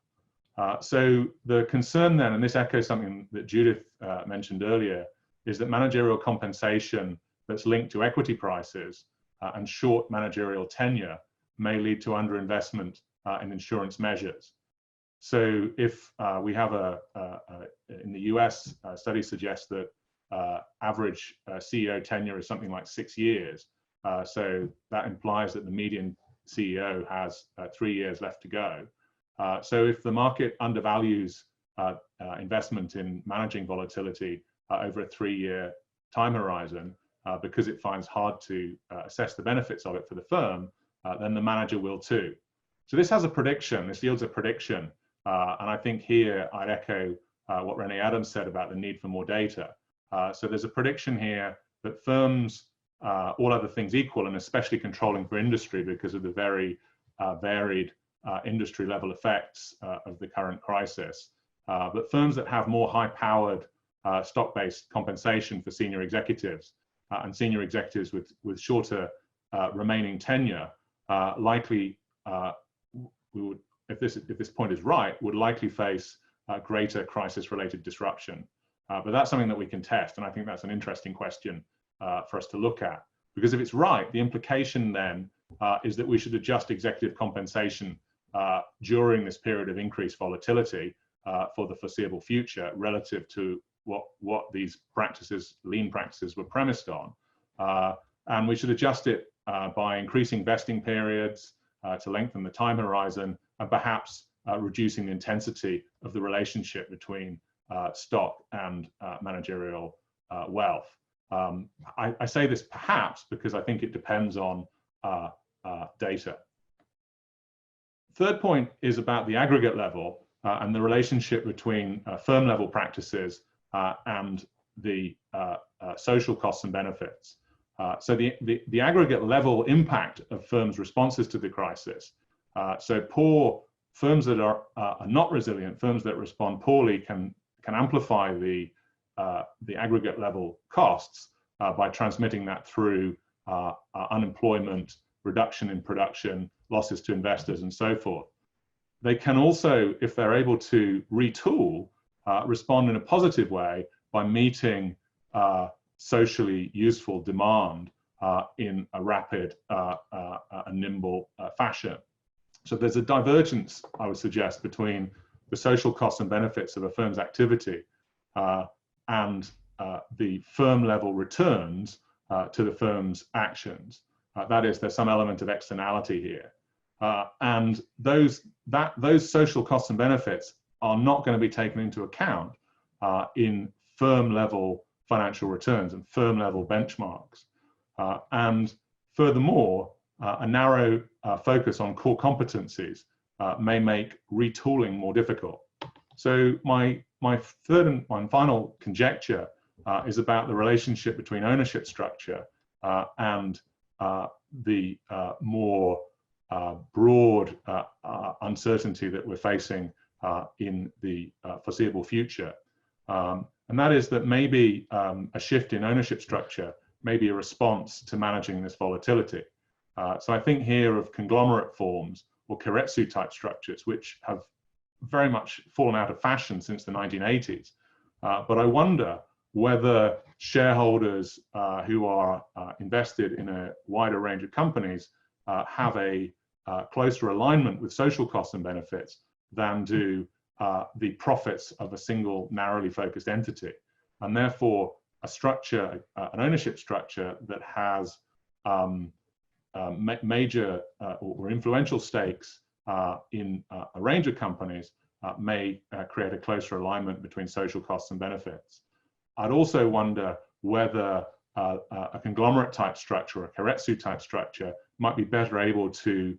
So the concern then, and this echoes something that Judith mentioned earlier, is that managerial compensation that's linked to equity prices and short managerial tenure may lead to underinvestment in insurance measures. So if we have in the US, studies suggest that average CEO tenure is something like 6 years. So that implies that the median CEO has 3 years left to go. So if the market undervalues investment in managing volatility over a 3-year time horizon because it finds hard to assess the benefits of it for the firm, then the manager will too. So this has a prediction, this yields a prediction. And I think here I'd echo what Renee Adams said about the need for more data. So there's a prediction here that firms, all other things equal, and especially controlling for industry because of the very varied industry level effects of the current crisis, but firms that have more high-powered stock-based compensation for senior executives and senior executives with shorter remaining tenure likely if this point is right, would likely face greater crisis-related disruption. But that's something that we can test, and I think that's an interesting question for us to look at. Because if it's right, the implication then is that we should adjust executive compensation during this period of increased volatility for the foreseeable future relative to what these practices, lean practices, were premised on. And we should adjust it by increasing vesting periods to lengthen the time horizon, and perhaps reducing the intensity of the relationship between stock and managerial wealth. I say this perhaps because I think it depends on data. Third point is about the aggregate level and the relationship between firm level practices and the social costs and benefits. So the aggregate level impact of firms' responses to the crisis. So poor firms that are not resilient, firms that respond poorly can amplify the aggregate level costs by transmitting that through unemployment, reduction in production, losses to investors, and so forth. they can also, if they're able to retool, respond in a positive way by meeting socially useful demand in a rapid and nimble fashion. So there's a divergence, I would suggest, between the social costs and benefits of a firm's activity and the firm level returns to the firm's actions. That is, there's some element of externality here. And those social costs and benefits are not going to be taken into account in firm level financial returns and firm level benchmarks. And furthermore, a narrow focus on core competencies may make retooling more difficult. So my third and final conjecture is about the relationship between ownership structure and the more broad uncertainty that we're facing in the foreseeable future. And that is that maybe a shift in ownership structure may be a response to managing this volatility. So I think here of conglomerate forms or keiretsu type structures, which have very much fallen out of fashion since the 1980s. But I wonder whether shareholders who are invested in a wider range of companies have a closer alignment with social costs and benefits than do the profits of a single narrowly focused entity. And therefore, a structure, an ownership structure that has major or influential stakes in a range of companies may create a closer alignment between social costs and benefits. I'd also wonder whether a conglomerate type structure or a keiretsu type structure might be better able to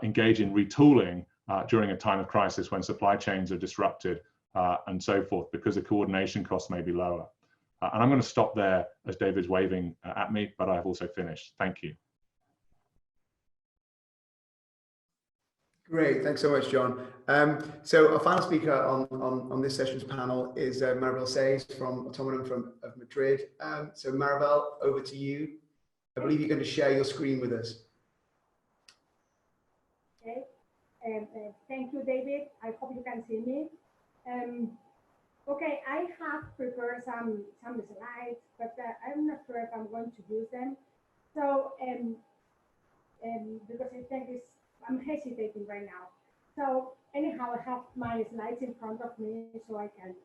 engage in retooling during a time of crisis when supply chains are disrupted and so forth, because the coordination costs may be lower. And I'm going to stop there as David's waving at me, but I've also finished. Thank you. Great, thanks so much, John. So our final speaker on this session's panel is Maribel Saez from Autonoma of Madrid. So Maribel, over to you. I believe you're going to share your screen with us. Okay, thank you, David. I hope you can see me. Okay, I have prepared some slides, but I'm not sure if I'm going to use them. So, because I think I'm hesitating right now. So anyhow, I have my slides in front of me, so I can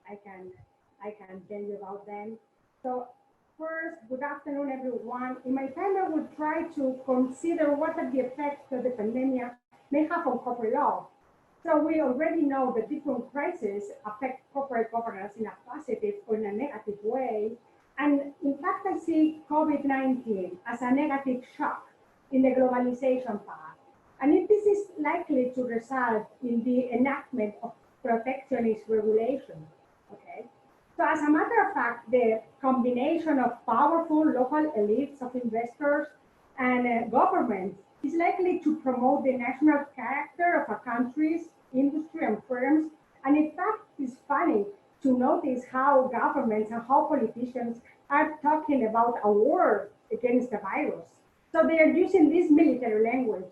tell you about them. So first, good afternoon, everyone. In my time, I will try to consider what are the effects that the pandemic may have on corporate law. So we already know that different crises affect corporate governance in a positive or in a negative way. And in fact, I see COVID-19 as a negative shock in the globalization path. And if this is likely to result in the enactment of protectionist regulation, okay? So as a matter of fact, the combination of powerful local elites of investors and governments is likely to promote the national character of a country's industry and firms. And in fact, it's funny to notice how governments and how politicians are talking about a war against the virus. So they are using this military language.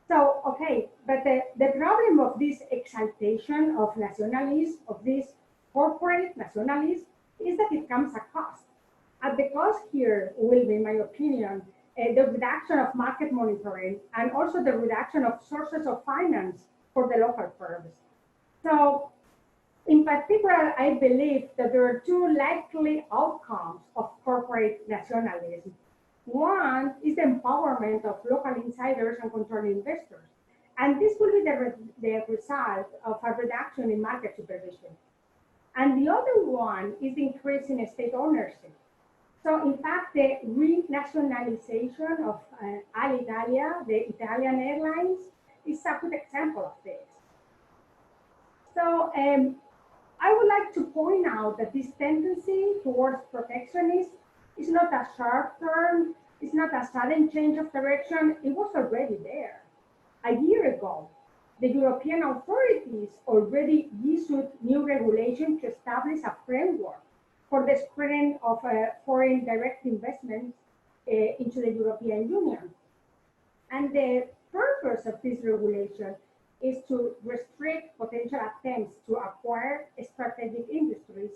So, okay, but the problem of this exaltation of nationalism, of this corporate nationalism, is that it comes at cost. At the cost here will be, in my opinion, the reduction of market monitoring and also the reduction of sources of finance for the local firms. So, in particular, I believe that there are two likely outcomes of corporate nationalism. One is the empowerment of local insiders and controlled investors. And this will be the result of a reduction in market supervision. And the other one is the increase in state ownership. So in fact, the renationalization of Alitalia, the Italian airlines, is a good example of this. So I would like to point out that this tendency towards protectionism is not a sharp turn, it's not a sudden change of direction, it was already there. A year ago, the European authorities already issued new regulations to establish a framework for the spreading of foreign direct investments into the European Union. And the purpose of this regulation is to restrict potential attempts to acquire strategic industries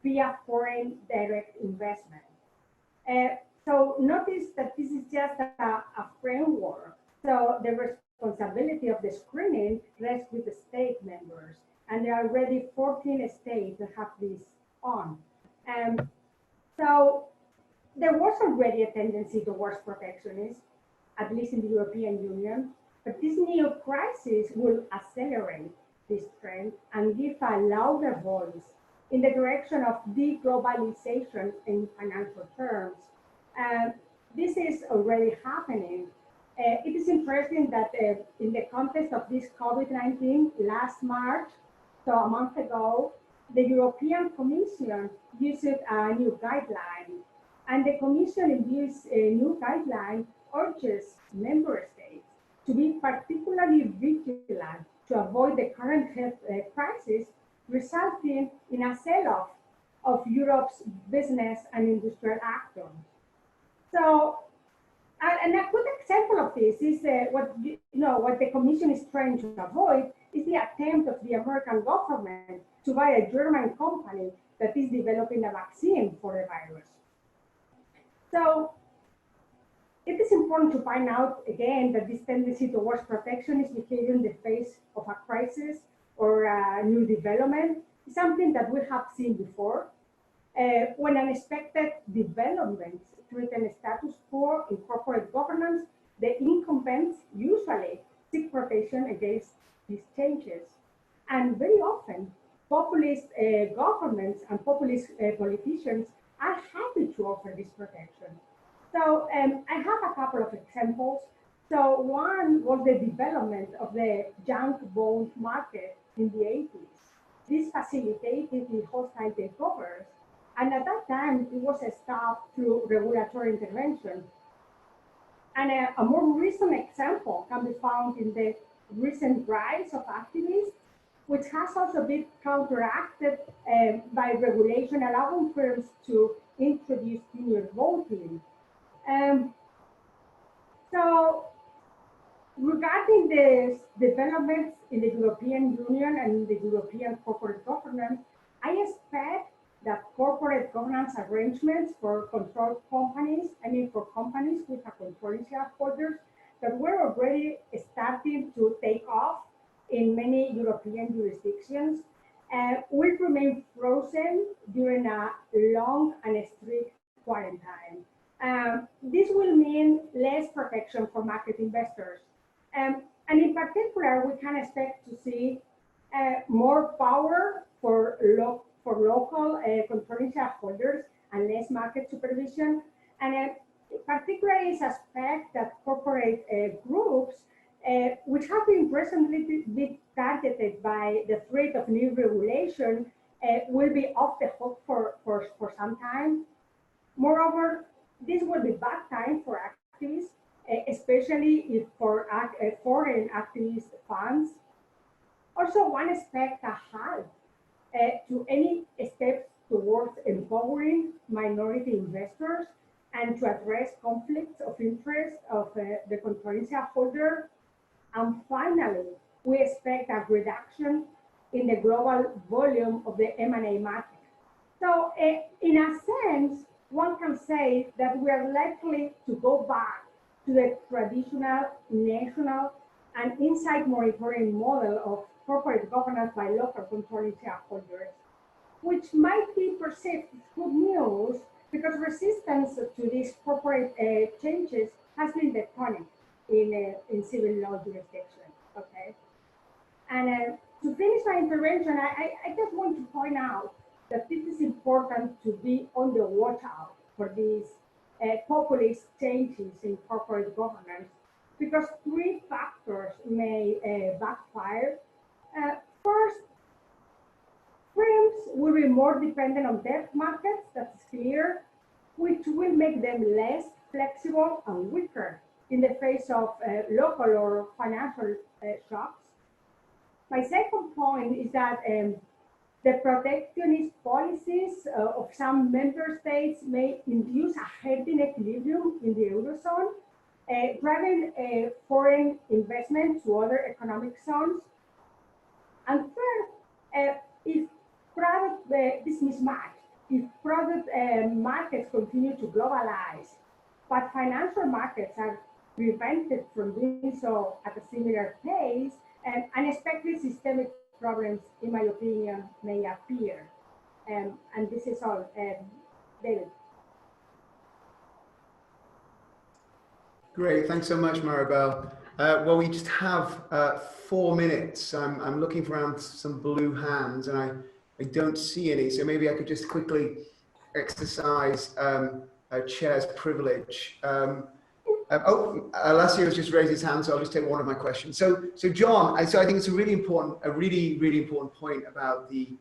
via foreign direct investment. So notice that this is just a framework. So the responsibility of the screening rests with the state members. And there are already 14 states that have this on. So there was already a tendency towards protectionism, at least in the European Union, but this new crisis will accelerate this trend and give a louder voice in the direction of deglobalization in financial terms. This is already happening. It is interesting that in the context of this COVID-19, last March, so a month ago, the European Commission used a new guideline. And the Commission in this new guideline urges member states to be particularly vigilant to avoid the current health crisis, resulting in a sell-off of Europe's business and industrial actors. So, and a good example of this is what the Commission is trying to avoid is the attempt of the American government to buy a German company that is developing a vaccine for the virus. So it is important to find out again that this tendency towards protectionist behavior in the face of a crisis or a new development is something that we have seen before. When unexpected developments threaten status quo in corporate governance, the incumbents usually seek protection against these changes. And very often, populist governments and populist politicians are happy to offer this protection. So I have a couple of examples. So one was the development of the junk bond market in the 80s. This facilitated the hostile takeovers. And at that time, it was stopped through regulatory intervention. And a more recent example can be found in the recent rise of activists, which has also been counteracted by regulation allowing firms to introduce senior voting. So regarding the developments in the European Union and the European corporate governance, I expect that corporate governance arrangements for controlled companies, for companies with a controlling shareholders that were already starting to take off in many European jurisdictions, will remain frozen during a long and strict quarantine. This will mean less protection for market investors. And in particular, we can expect to see more power for local controlling shareholders and less market supervision. And particularly is aspect that corporate groups, which have been presently been targeted by the threat of new regulation, will be off the hook for some time. Moreover, this will be bad time for activists, especially if for foreign activist funds. Also, one expects a halt to any steps towards empowering minority investors and to address conflicts of interest of the controlling shareholder. And finally, we expect a reduction in the global volume of the M&A market. So in a sense, one can say that we are likely to go back to the traditional national and inside monitoring model of corporate governance by local controlling shareholders, which might be perceived as good news because resistance to these corporate changes has been tectonic in civil law jurisdictions, okay? And to finish my intervention, I just want to point out that it is important to be on the watch out for these populist changes in corporate governance because three factors may backfire. First, firms will be more dependent on debt markets, that's clear, which will make them less flexible and weaker in the face of local or financial shocks. My second point is that the protectionist policies of some member states may induce a healthy equilibrium in the Eurozone. driving foreign investment to other economic zones. And third, if product, this mismatch, if product markets continue to globalize, but financial markets are prevented from doing so at a similar pace, and unexpected systemic problems, in my opinion, may appear. And this is all, David. Great, thanks so much, Maribel. Well, we just have 4 minutes. I'm looking for around some blue hands, and I don't see any. So maybe I could just quickly exercise chair's privilege. Alessio has just raised his hand, so I'll just take one of my questions. So John, so I think it's a really important point about the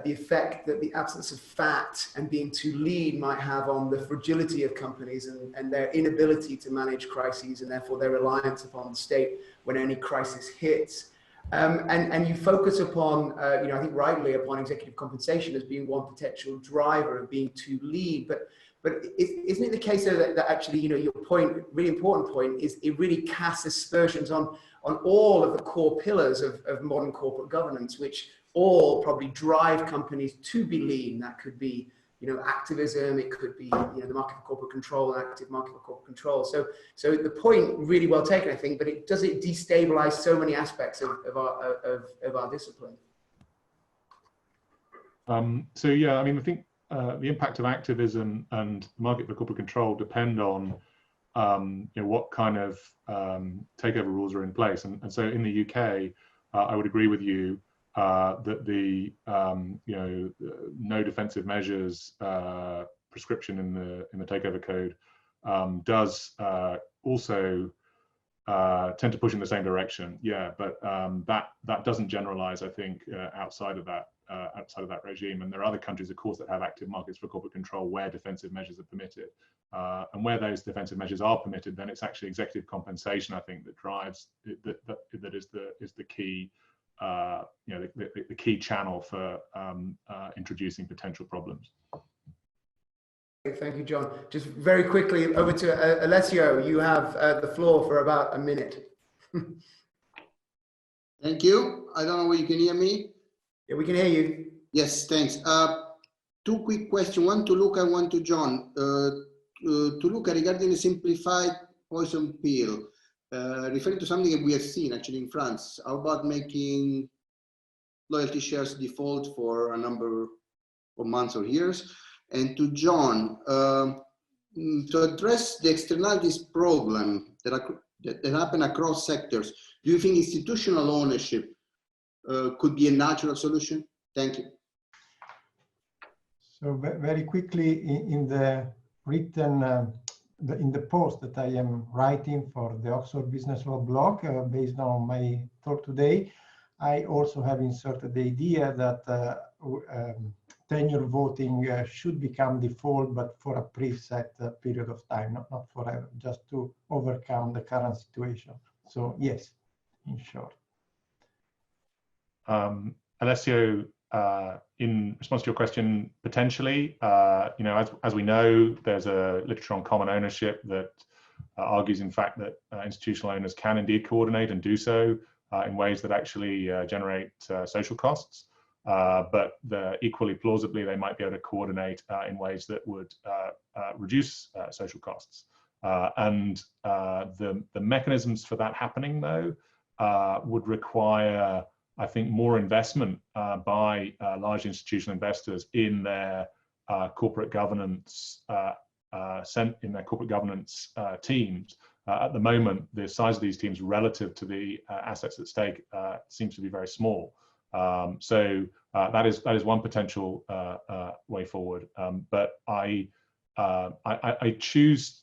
effect that the absence of fat and being too lean might have on the fragility of companies and their inability to manage crises, and therefore their reliance upon the state when any crisis hits. And you focus upon, I think rightly, upon executive compensation as being one potential driver of being too lean. But isn't it the case though that actually, your point, really important point, is it really casts aspersions on all of the core pillars of modern corporate governance, which all probably drive companies to be lean. That could be, activism. It could be, the market for corporate control, an active market for corporate control. So the point really well taken, I think. But does it destabilize so many aspects of our discipline? So yeah, I mean, I think the impact of activism and the market for corporate control depend on what kind of takeover rules are in place. And so in the UK, I would agree with you that the no defensive measures prescription in the takeover code does also tend to push in the same direction. Yeah, but that doesn't generalize, I think, outside of that regime. And there are other countries, of course, that have active markets for corporate control where defensive measures are permitted. And where those defensive measures are permitted, then it's actually executive compensation, I think, that drives that is the key. The key channel for introducing potential problems. Thank you, John. Just very quickly over to Alessio. You have the floor for about a minute. Thank you. I don't know whether you can hear me. Yeah, we can hear you. Yes, thanks. Two quick questions, one to Luca and one to John. To Luca, regarding the simplified poison pill, referring to something that we have seen actually in France. How about making loyalty shares default for a number of months or years? And to John, to address the externalities problem that happen across sectors, do you think institutional ownership could be a natural solution? Thank you. So very quickly, in the written, in the post that I am writing for the Oxford Business Law blog, based on my talk today, I also have inserted the idea that tenure voting should become default, but for a preset period of time, not forever, just to overcome the current situation. So yes, in short. Alessio, in response to your question, potentially, as we know, there's a literature on common ownership that argues, in fact, that institutional owners can indeed coordinate and do so in ways that actually generate social costs. But equally plausibly, they might be able to coordinate in ways that would reduce social costs. And the mechanisms for that happening, though, would require, I think, more investment by large institutional investors in their corporate governance teams. At the moment, the size of these teams relative to the assets at stake seems to be very small. So that is one potential way forward. But I chose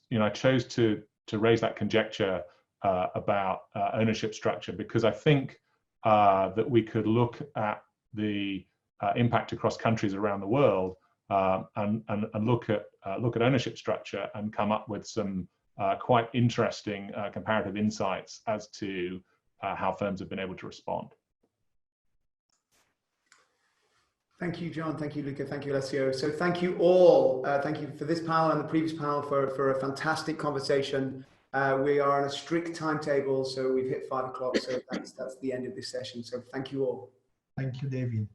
to raise that conjecture about ownership structure because I think that we could look at the impact across countries around the world and look at ownership structure and come up with some quite interesting comparative insights as to how firms have been able to respond. Thank you, John. Thank you, Luca. Thank you, Alessio. So thank you all. Thank you for this panel and the previous panel for a fantastic conversation We are on a strict timetable, so we've hit 5 o'clock, so that's the end of this session. So thank you all. Thank you, David.